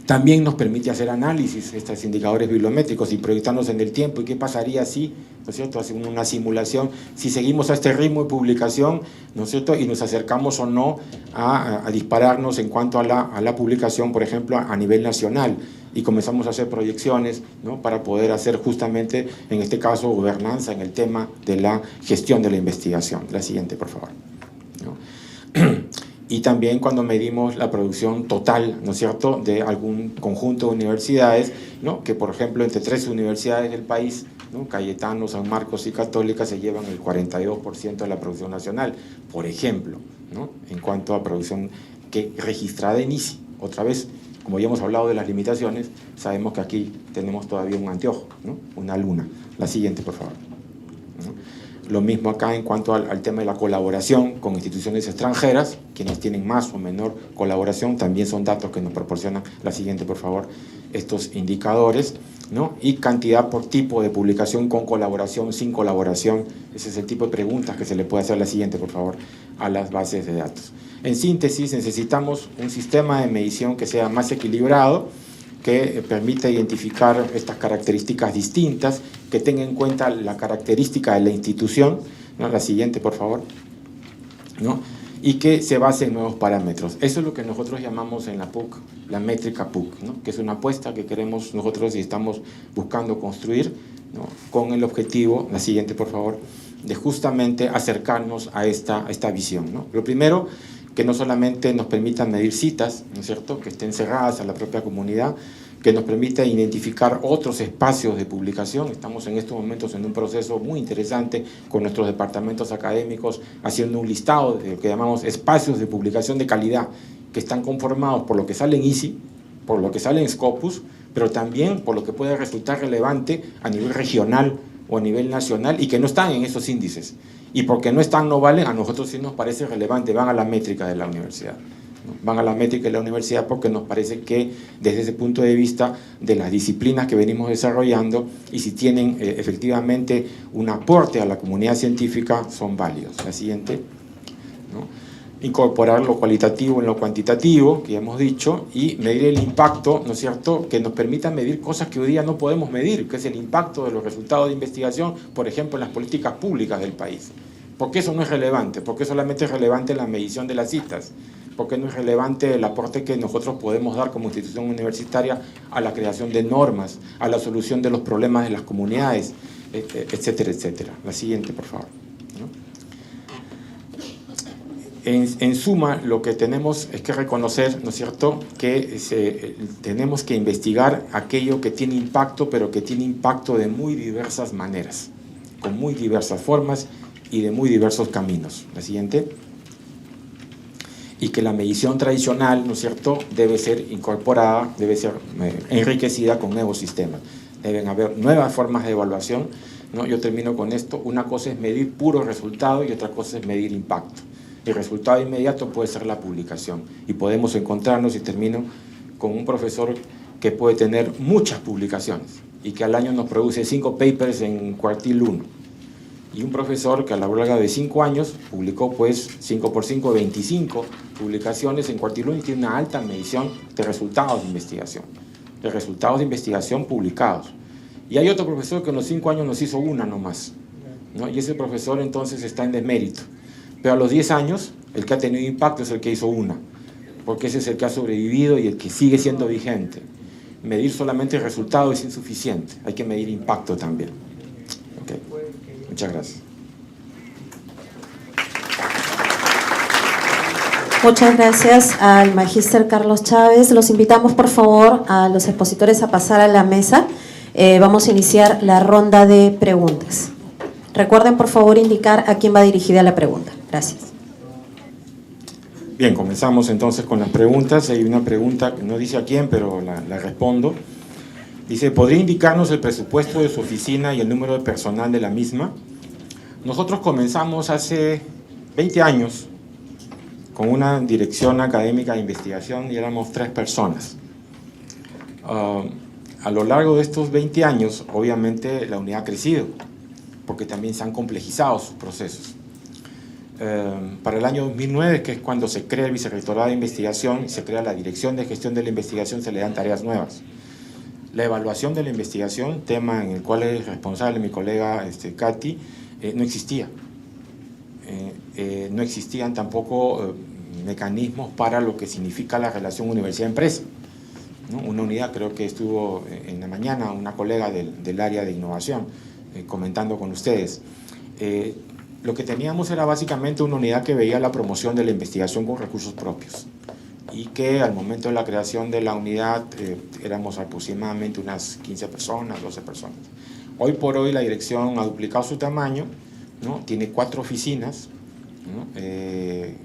También nos permite hacer análisis, estos indicadores bibliométricos, y proyectarnos en el tiempo. ¿Y qué pasaría si, ¿no es cierto?, hacemos una simulación, si seguimos a este ritmo de publicación, ¿no es cierto?, y nos acercamos o no a dispararnos en cuanto a la publicación, por ejemplo, a nivel nacional, y comenzamos a hacer proyecciones, ¿no?, para poder hacer justamente, en este caso, gobernanza en el tema de la gestión de la investigación. La siguiente, por favor. ¿No? Y también cuando medimos la producción total, ¿no es cierto?, de algún conjunto de universidades, ¿no?, que por ejemplo entre 3 universidades del país, ¿no?, Cayetano, San Marcos y Católica, se llevan el 42% de la producción nacional, por ejemplo, ¿no?, en cuanto a producción que registrada en ICI. Otra vez, como ya hemos hablado de las limitaciones, sabemos que aquí tenemos todavía un anteojo, ¿no?, una luna. La siguiente, por favor. ¿No? Lo mismo acá en cuanto al tema de la colaboración con instituciones extranjeras, quienes tienen más o menor colaboración, también son datos que nos proporcionan, la siguiente por favor, estos indicadores, ¿no? Y cantidad por tipo de publicación con colaboración, sin colaboración, ese es el tipo de preguntas que se le puede hacer, la siguiente por favor, a las bases de datos. En síntesis, necesitamos un sistema de medición que sea más equilibrado, que permita identificar estas características distintas, que tenga en cuenta la característica de la institución, ¿no? La siguiente, por favor, ¿no? Y que se base en nuevos parámetros. Eso es lo que nosotros llamamos en la PUC, la métrica PUC, ¿no?, que es una apuesta que queremos nosotros y estamos buscando construir, ¿no?, con el objetivo, la siguiente, por favor, de justamente acercarnos a esta visión, ¿no? Lo primero, que no solamente nos permitan medir citas, ¿no es cierto?, que estén cerradas a la propia comunidad, que nos permita identificar otros espacios de publicación. Estamos en estos momentos en un proceso muy interesante con nuestros departamentos académicos haciendo un listado de lo que llamamos espacios de publicación de calidad, que están conformados por lo que sale en ICI, por lo que sale en Scopus, pero también por lo que puede resultar relevante a nivel regional o a nivel nacional y que no están en esos índices. Y porque no están, no valen, a nosotros sí nos parece relevante, van a la métrica de la universidad. ¿No? Van a la métrica de la universidad porque nos parece que desde ese punto de vista de las disciplinas que venimos desarrollando y si tienen efectivamente un aporte a la comunidad científica, son válidos. La siguiente, ¿no? Incorporar lo cualitativo en lo cuantitativo, que ya hemos dicho, y medir el impacto, ¿no es cierto?, que nos permita medir cosas que hoy día no podemos medir, que es el impacto de los resultados de investigación, por ejemplo, en las políticas públicas del país. ¿Por qué eso no es relevante? ¿Por qué solamente es relevante la medición de las citas? ¿Por qué no es relevante el aporte que nosotros podemos dar como institución universitaria a la creación de normas, a la solución de los problemas de las comunidades, etcétera, etcétera? La siguiente, por favor. ¿No? En suma, lo que tenemos es que reconocer, ¿no es cierto?, que tenemos que investigar aquello que tiene impacto, pero que tiene impacto de muy diversas maneras, con muy diversas formas y de muy diversos caminos. La siguiente. Y que la medición tradicional, ¿no es cierto?, debe ser incorporada, debe ser enriquecida con nuevos sistemas. Deben haber nuevas formas de evaluación, ¿no? Yo termino con esto. Una cosa es medir puro resultado y otra cosa es medir impacto. El resultado inmediato puede ser la publicación y podemos encontrarnos, y termino, con un profesor que puede tener muchas publicaciones y que al año nos produce 5 papers en cuartil 1, y un profesor que a la larga de 5 años publicó pues 5 por 5, 25 publicaciones en cuartil 1 y tiene una alta medición de resultados de investigación publicados. Y hay otro profesor que en los 5 años nos hizo una nomás, ¿no? Y ese profesor entonces está en desmérito. Pero a los 10 años, el que ha tenido impacto es el que hizo una, porque ese es el que ha sobrevivido y el que sigue siendo vigente. Medir solamente el resultado es insuficiente, hay que medir impacto también. Okay. Muchas gracias. Muchas gracias al magíster Carlos Chávez. Los invitamos, por favor, a los expositores a pasar a la mesa. Vamos a iniciar la ronda de preguntas. Recuerden, por favor, indicar a quién va dirigida la pregunta. Gracias. Bien, comenzamos entonces con las preguntas. Hay una pregunta que no dice a quién, pero la respondo. Dice, ¿podría indicarnos el presupuesto de su oficina y el número de personal de la misma? Nosotros comenzamos hace 20 años con una dirección académica de investigación y éramos 3 personas. A lo largo de estos 20 años, obviamente, la unidad ha crecido, porque también se han complejizado sus procesos. para el año 2009, que es cuando se crea el Vicerrectorado de Investigación, se crea la Dirección de Gestión de la Investigación, se le dan tareas nuevas. La evaluación de la investigación, tema en el cual es responsable mi colega Katy, no existía. No existían tampoco mecanismos para lo que significa la relación universidad-empresa, ¿no? Una unidad, creo que estuvo en la mañana una colega del área de innovación comentando con ustedes. Lo que teníamos era básicamente una unidad que veía la promoción de la investigación con recursos propios y que al momento de la creación de la unidad éramos aproximadamente unas 15 personas, 12 personas. Hoy por hoy la dirección ha duplicado su tamaño, ¿no? Tiene 4 oficinas, ¿no?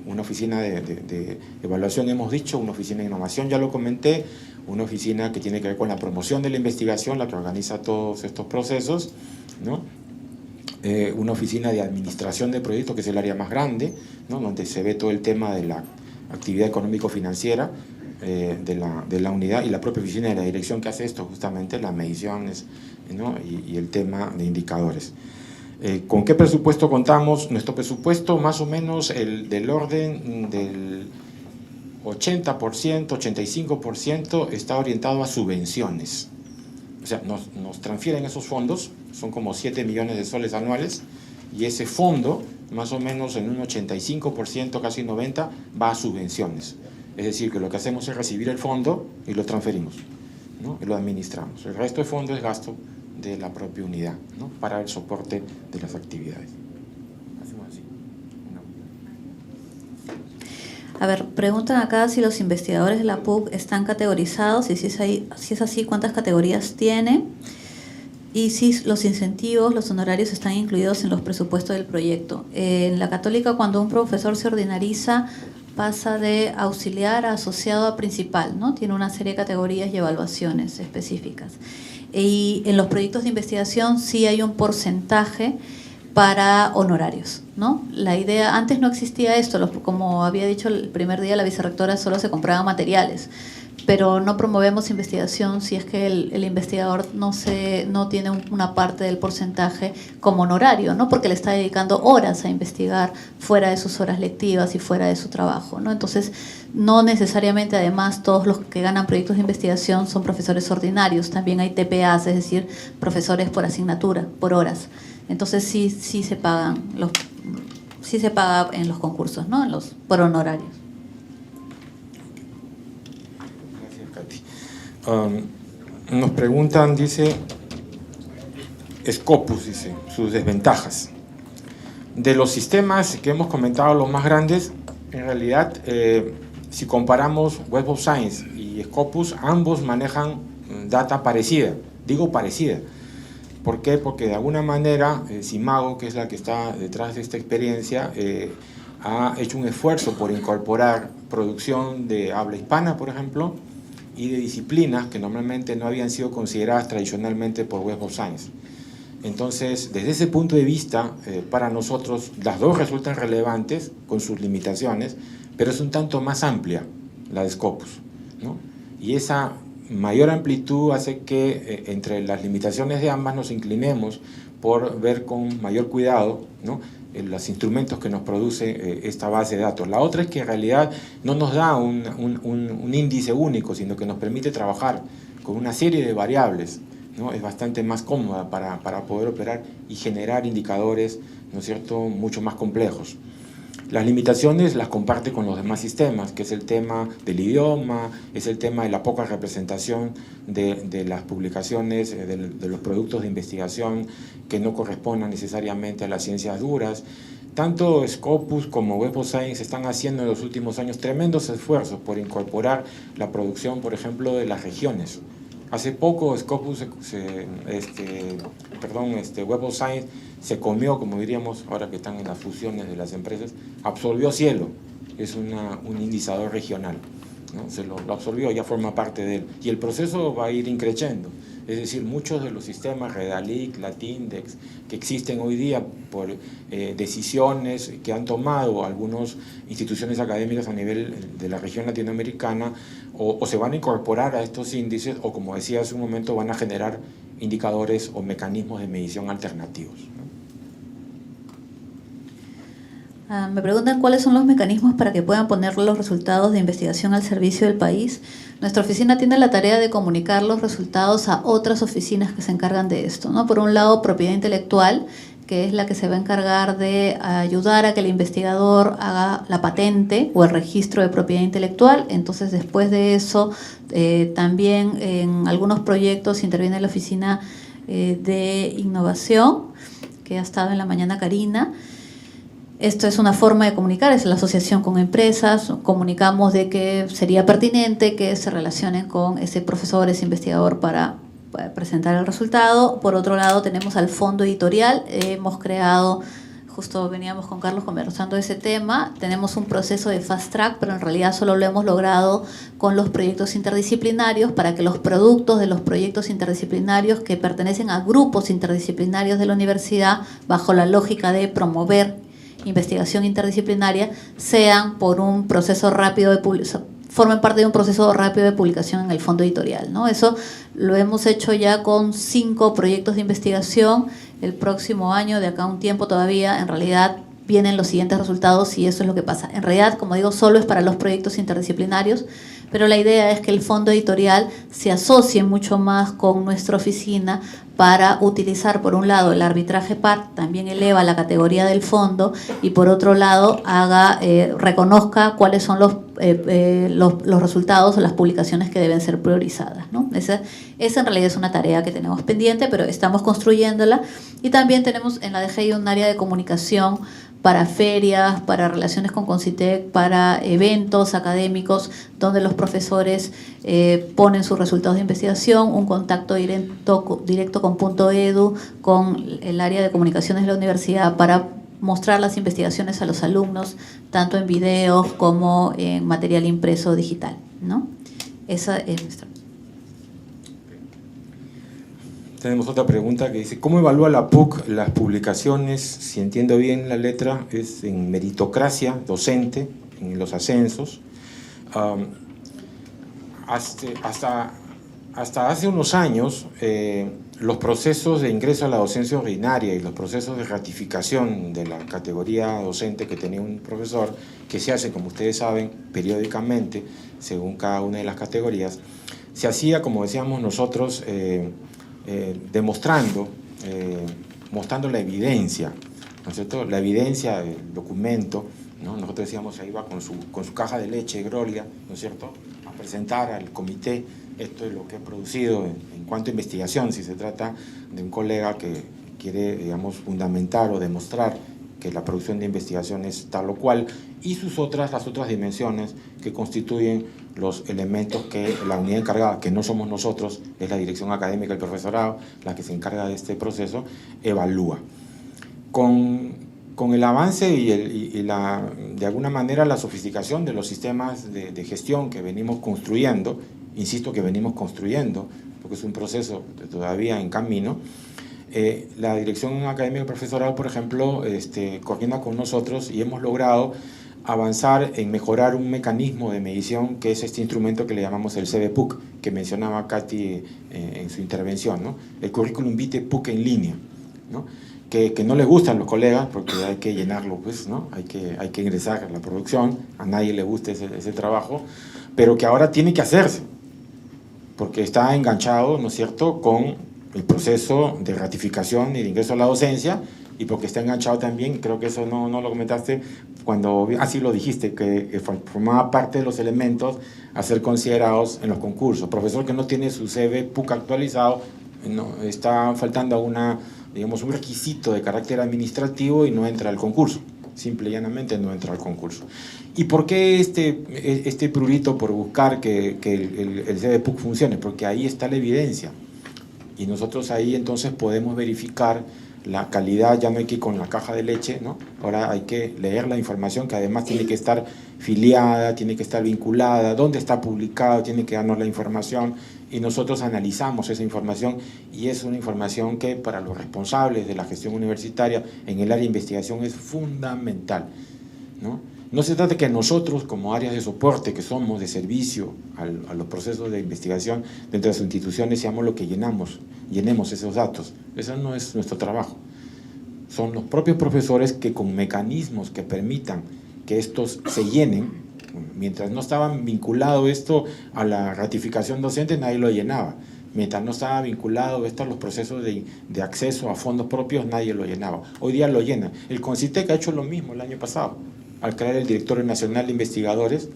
Una oficina de evaluación, hemos dicho, una oficina de innovación, ya lo comenté, una oficina que tiene que ver con la promoción de la investigación, la que organiza todos estos procesos, ¿no? Una oficina de administración de proyectos, que es el área más grande, ¿no? Donde se ve todo el tema de la actividad económico-financiera de la unidad, y la propia oficina de la dirección que hace esto, justamente las mediciones, ¿no? y el tema de indicadores. ¿Con qué presupuesto contamos? Nuestro presupuesto más o menos del orden del 80%, 85% está orientado a subvenciones. O sea, nos transfieren esos fondos, son como 7 millones de soles anuales, y ese fondo, más o menos en un 85%, casi 90%, va a subvenciones. Es decir, que lo que hacemos es recibir el fondo y lo transferimos, ¿no? Y lo administramos. El resto del fondo es gasto de la propia unidad, ¿no? Para el soporte de las actividades. Hacemos así. A ver, preguntan acá si los investigadores de la PUC están categorizados y si es así, ¿cuántas categorías tiene? Y si los incentivos, los honorarios están incluidos en los presupuestos del proyecto. En la Católica, cuando un profesor se ordinariza, pasa de auxiliar a asociado a principal, ¿no? Tiene una serie de categorías y evaluaciones específicas. Y en los proyectos de investigación sí hay un porcentaje para honorarios, ¿no? La idea, antes no existía esto, como había dicho el primer día la vicerrectora, solo se compraban materiales, pero no promovemos investigación si es que el investigador no tiene una parte del porcentaje como honorario, ¿no? Porque le está dedicando horas a investigar fuera de sus horas lectivas y fuera de su trabajo, ¿no? Entonces, no necesariamente, además, todos los que ganan proyectos de investigación son profesores ordinarios, también hay TPAs, es decir, profesores por asignatura, por horas. Entonces sí se pagan sí se paga en los concursos, ¿no? Por honorarios. Gracias, Katy. Nos preguntan, dice, Scopus, dice, sus desventajas. De los sistemas que hemos comentado, los más grandes, en realidad, si comparamos Web of Science y Scopus, ambos manejan data parecida. Digo parecida. ¿Por qué? Porque de alguna manera Simago, que es la que está detrás de esta experiencia, ha hecho un esfuerzo por incorporar producción de habla hispana, por ejemplo, y de disciplinas que normalmente no habían sido consideradas tradicionalmente por Web of Science. Entonces, desde ese punto de vista, para nosotros las dos resultan relevantes con sus limitaciones, pero es un tanto más amplia la de Scopus, ¿no? Y esa mayor amplitud hace que entre las limitaciones de ambas nos inclinemos por ver con mayor cuidado, ¿no?, los instrumentos que nos produce esta base de datos. La otra es que en realidad no nos da un índice único, sino que nos permite trabajar con una serie de variables, ¿no? Es bastante más cómoda para poder operar y generar indicadores, ¿no es cierto?, mucho más complejos. Las limitaciones las comparte con los demás sistemas, que es el tema del idioma, es el tema de la poca representación de las publicaciones, de los productos de investigación que no correspondan necesariamente a las ciencias duras. Tanto Scopus como Web of Science están haciendo en los últimos años tremendos esfuerzos por incorporar la producción, por ejemplo, de las regiones. Hace poco Scopus, Web of Science se comió, como diríamos, ahora que están en las fusiones de las empresas, absorbió Cielo, es un indicador regional, ¿no? Se lo absorbió, ya forma parte de él. Y el proceso va a ir increciendo. Es decir, muchos de los sistemas, Redalic, Latindex, que existen hoy día por decisiones que han tomado algunas instituciones académicas a nivel de la región latinoamericana, o se van a incorporar a estos índices, o como decía hace un momento, van a generar indicadores o mecanismos de medición alternativos, ¿no? Me preguntan cuáles son los mecanismos para que puedan poner los resultados de investigación al servicio del país. Nuestra oficina tiene la tarea de comunicar los resultados a otras oficinas que se encargan de esto, ¿no? Por un lado, propiedad intelectual, que es la que se va a encargar de ayudar a que el investigador haga la patente o el registro de propiedad intelectual. Entonces, después de eso, también en algunos proyectos interviene la oficina de innovación, que ha estado en la mañana Karina. Esto es una forma de comunicar, es la asociación con empresas, comunicamos de que sería pertinente que se relacionen con ese profesor, ese investigador para presentar el resultado. Por otro lado, tenemos al fondo editorial, hemos creado, justo veníamos con Carlos conversando de ese tema, tenemos un proceso de fast track, pero en realidad solo lo hemos logrado con los proyectos interdisciplinarios para que los productos de los proyectos interdisciplinarios que pertenecen a grupos interdisciplinarios de la universidad, bajo la lógica de promover investigación interdisciplinaria, sean por un proceso rápido de formen parte de un proceso rápido de publicación en el fondo editorial, ¿no? Eso lo hemos hecho ya con 5 proyectos de investigación. El próximo año, de acá a un tiempo todavía, en realidad vienen los siguientes resultados y eso es lo que pasa. En realidad, como digo, solo es para los proyectos interdisciplinarios, pero la idea es que el fondo editorial se asocie mucho más con nuestra oficina para utilizar, por un lado, el arbitraje par, también eleva la categoría del fondo, y por otro lado, reconozca cuáles son los resultados o las publicaciones que deben ser priorizadas, ¿no? Esa en realidad es una tarea que tenemos pendiente, pero estamos construyéndola. Y también tenemos en la DGI un área de comunicación para ferias, para relaciones con Concitec, para eventos académicos, donde los profesores ponen sus resultados de investigación, un contacto directo con Punto Edu, con el área de comunicaciones de la universidad, para mostrar las investigaciones a los alumnos, tanto en videos como en material impreso digital, ¿no? Esa es nuestra. Tenemos otra pregunta que dice, ¿cómo evalúa la PUC las publicaciones? Si entiendo bien la letra, es en meritocracia docente, en los ascensos. Hasta hace unos años, los procesos de ingreso a la docencia ordinaria y los procesos de ratificación de la categoría docente que tenía un profesor, que se hacen, como ustedes saben, periódicamente, según cada una de las categorías, se hacía, como decíamos nosotros, mostrando la evidencia, ¿no es cierto? La evidencia del documento, ¿no? Nosotros decíamos, ahí va con su caja de leche, Gloria, ¿no es cierto?, a presentar al comité esto es lo que ha producido en cuanto a investigación, si se trata de un colega que quiere, digamos, fundamentar o demostrar que la producción de investigación es tal o cual, y las otras dimensiones que constituyen los elementos que la unidad encargada, que no somos nosotros, es la dirección académica del profesorado, la que se encarga de este proceso, evalúa. Con el avance de alguna manera la sofisticación de los sistemas de gestión que venimos construyendo, insisto que venimos construyendo, porque es un proceso todavía en camino, la dirección académica del profesorado, por ejemplo, coordina con nosotros y hemos logrado avanzar en mejorar un mecanismo de medición que es este instrumento que le llamamos el CVPUC, que mencionaba Katy en su intervención, ¿no? El currículum vitae PUC en línea, ¿no? Que no les gustan los colegas porque hay que llenarlo, pues, ¿no? Hay que ingresar a la producción, a nadie le gusta ese trabajo, pero que ahora tiene que hacerse, porque está enganchado, ¿no es cierto?, con el proceso de ratificación y de ingreso a la docencia, y porque está enganchado también, creo que eso no lo comentaste, cuando así lo dijiste, que formaba parte de los elementos a ser considerados en los concursos. Profesor que no tiene su CVPUC actualizado, no, está faltando digamos, un requisito de carácter administrativo y no entra al concurso, simple y llanamente no entra al concurso. ¿Y por qué este prurito por buscar que el CVPUC funcione? Porque ahí está la evidencia, y nosotros ahí entonces podemos verificar la calidad. Ya no hay que ir con la caja de leche, ¿no? Ahora hay que leer la información, que además tiene que estar filiada, tiene que estar vinculada, dónde está publicado, tiene que darnos la información, y nosotros analizamos esa información, y es una información que para los responsables de la gestión universitaria en el área de investigación es fundamental, ¿no? No se trata de que nosotros, como áreas de soporte, que somos de servicio a los procesos de investigación dentro de las instituciones, seamos lo que llenemos esos datos. Eso no es nuestro trabajo. son los propios profesores que con mecanismos que permitan que estos se llenen, mientras no estaban vinculado esto a la ratificación docente, nadie lo llenaba. Mientras no estaba vinculado esto a los procesos de acceso a fondos propios, nadie lo llenaba. Hoy día lo llenan. El CONCITEC ha hecho lo mismo el año pasado, al crear el Directorio Nacional de Investigadores,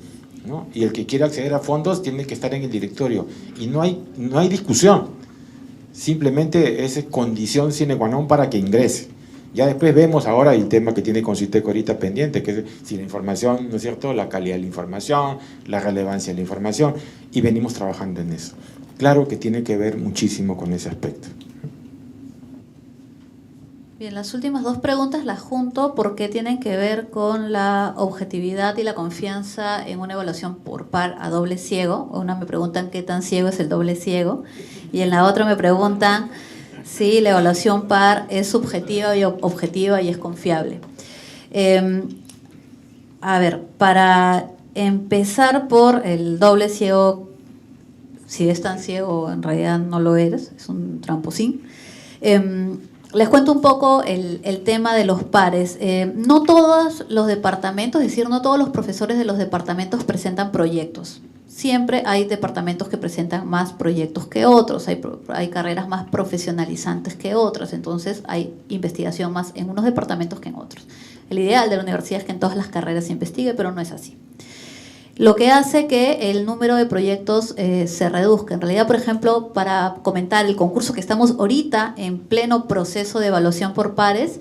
¿no? Y el que quiera acceder a fondos tiene que estar en el directorio. Y no hay discusión. Simplemente es condición sine qua non para que ingrese. Ya después vemos ahora el tema que tiene CONCITEC ahorita pendiente, que es si la información, ¿no es cierto?, la calidad de la información, la relevancia de la información, y venimos trabajando en eso. Claro que tiene que ver muchísimo con ese aspecto. Bien, las últimas dos preguntas las junto porque tienen que ver con la objetividad y la confianza en una evaluación por par a doble ciego. Una me preguntan qué tan ciego es el doble ciego y en la otra me preguntan si la evaluación par es subjetiva y objetiva y es confiable. A ver, para empezar por el doble ciego, si es tan ciego en realidad no lo eres, es un tramposín. Les cuento un poco el tema de los pares. No todos los departamentos, es decir, no todos los profesores de los departamentos presentan proyectos. Siempre hay departamentos que presentan más proyectos que otros, hay carreras más profesionalizantes que otras, entonces hay investigación más en unos departamentos que en otros. El ideal de la universidad es que en todas las carreras se investigue, pero no es así. Lo que hace que el número de proyectos se reduzca. En realidad, por ejemplo, para comentar el concurso que estamos ahorita en pleno proceso de evaluación por pares,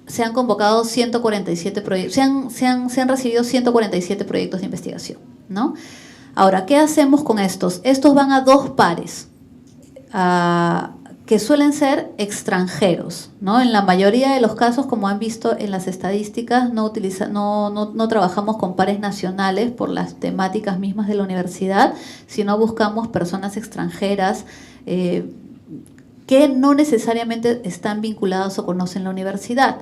se han convocado 147 proyectos, se han recibido 147 proyectos de investigación, ¿no? Ahora, ¿qué hacemos con estos? Estos van a 2 pares, que suelen ser extranjeros, ¿no? En la mayoría de los casos, como han visto en las estadísticas, no trabajamos con pares nacionales por las temáticas mismas de la universidad, sino buscamos personas extranjeras que no necesariamente están vinculadas o conocen la universidad.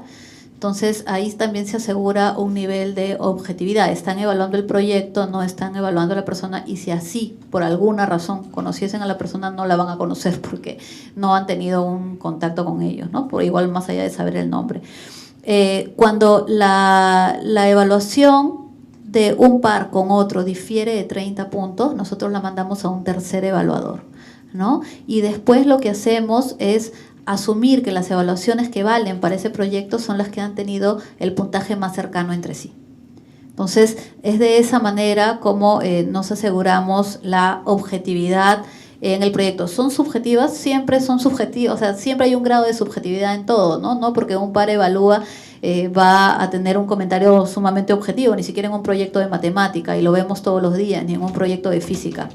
Entonces, ahí también se asegura un nivel de objetividad. Están evaluando el proyecto, no están evaluando a la persona, y si así, por alguna razón, conociesen a la persona, no la van a conocer porque no han tenido un contacto con ellos, ¿no? Por igual, más allá de saber el nombre. Cuando la evaluación de un par con otro difiere de 30 puntos, nosotros la mandamos a un tercer evaluador, ¿no? Y después lo que hacemos es asumir que las evaluaciones que valen para ese proyecto son las que han tenido el puntaje más cercano entre sí. Entonces, es de esa manera como nos aseguramos la objetividad en el proyecto. ¿Son subjetivas? Siempre son subjetivas, o sea, siempre hay un grado de subjetividad en todo, ¿no? No porque un par evalúa va a tener un comentario sumamente objetivo, ni siquiera en un proyecto de matemática, y lo vemos todos los días, ni en un proyecto de física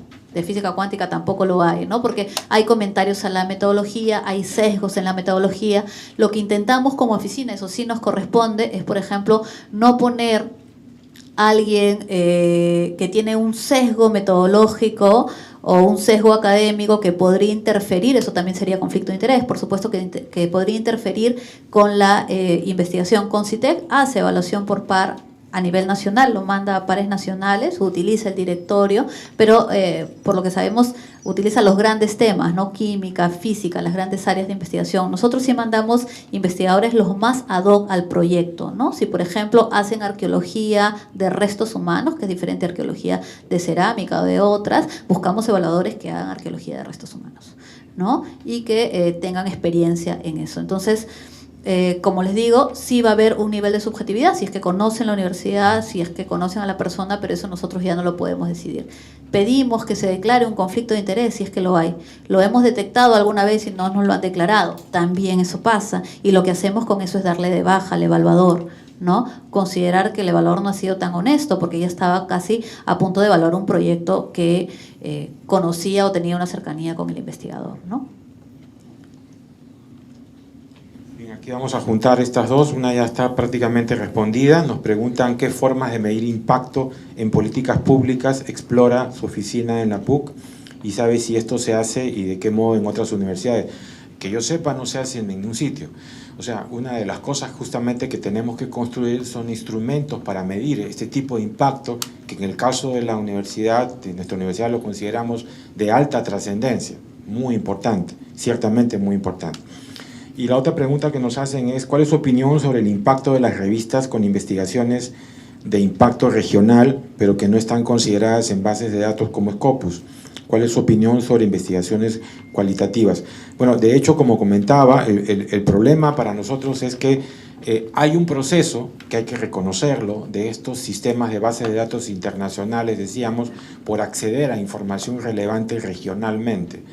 cuántica tampoco lo hay, ¿no? Porque hay comentarios a la metodología, hay sesgos en la metodología. Lo que intentamos como oficina, eso sí nos corresponde, es, por ejemplo, no poner a alguien que tiene un sesgo metodológico o un sesgo académico que podría interferir, eso también sería conflicto de interés, por supuesto que podría interferir con la investigación. CONCITEC hace evaluación por par a nivel nacional, lo manda a pares nacionales, utiliza el directorio, pero por lo que sabemos utiliza los grandes temas, ¿no? Química, física, las grandes áreas de investigación. Nosotros sí mandamos investigadores los más ad hoc al proyecto, ¿no? Si, por ejemplo, hacen arqueología de restos humanos, que es diferente a arqueología de cerámica o de otras, buscamos evaluadores que hagan arqueología de restos humanos, ¿no? Y que tengan experiencia en eso. Entonces, como les digo, sí va a haber un nivel de subjetividad, si es que conocen la universidad, si es que conocen a la persona, pero eso nosotros ya no lo podemos decidir. Pedimos que se declare un conflicto de interés, si es que lo hay. Lo hemos detectado alguna vez y no nos lo han declarado. También eso pasa, y lo que hacemos con eso es darle de baja al evaluador, ¿no? Considerar que el evaluador no ha sido tan honesto porque ya estaba casi a punto de evaluar un proyecto que conocía o tenía una cercanía con el investigador, ¿no? Aquí vamos a juntar estas dos, una ya está prácticamente respondida. Nos preguntan qué formas de medir impacto en políticas públicas explora su oficina en la PUC y sabe si esto se hace y de qué modo en otras universidades. Que yo sepa, no se hace en ningún sitio. O sea, una de las cosas justamente que tenemos que construir son instrumentos para medir este tipo de impacto, que en el caso de la universidad, de nuestra universidad, lo consideramos de alta trascendencia, muy importante, ciertamente muy importante. Y la otra pregunta que nos hacen es, ¿cuál es su opinión sobre el impacto de las revistas con investigaciones de impacto regional, pero que no están consideradas en bases de datos como Scopus? ¿Cuál es su opinión sobre investigaciones cualitativas? Bueno, de hecho, como comentaba, el problema para nosotros es que hay un proceso, que hay que reconocerlo, de estos sistemas de bases de datos internacionales, decíamos, por acceder a información relevante regionalmente.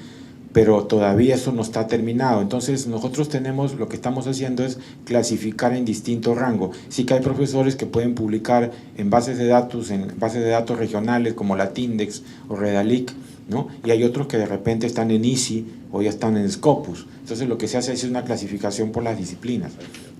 Pero todavía eso no está terminado. Entonces nosotros tenemos, lo que estamos haciendo es clasificar en distintos rangos. Sí que hay profesores que pueden publicar en bases de datos regionales como Latindex o Redalic, ¿no? Y hay otros que de repente están en ISI o ya están en Scopus. Entonces lo que se hace es una clasificación por las disciplinas,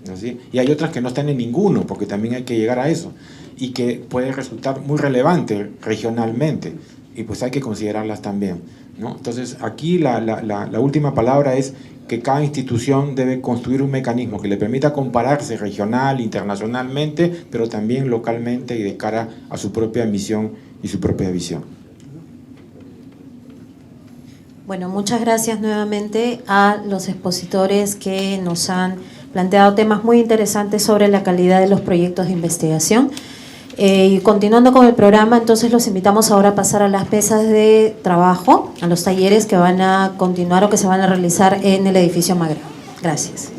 ¿no? ¿Sí? Y hay otras que no están en ninguno, porque también hay que llegar a eso, y que puede resultar muy relevante regionalmente, y pues hay que considerarlas también, ¿no? Entonces aquí la última palabra es que cada institución debe construir un mecanismo que le permita compararse regional, internacionalmente, pero también localmente y de cara a su propia misión y su propia visión. Bueno, muchas gracias nuevamente a los expositores que nos han planteado temas muy interesantes sobre la calidad de los proyectos de investigación. Y continuando con el programa, entonces los invitamos ahora a pasar a las mesas de trabajo, a los talleres que van a continuar o que se van a realizar en el edificio Magrán. Gracias.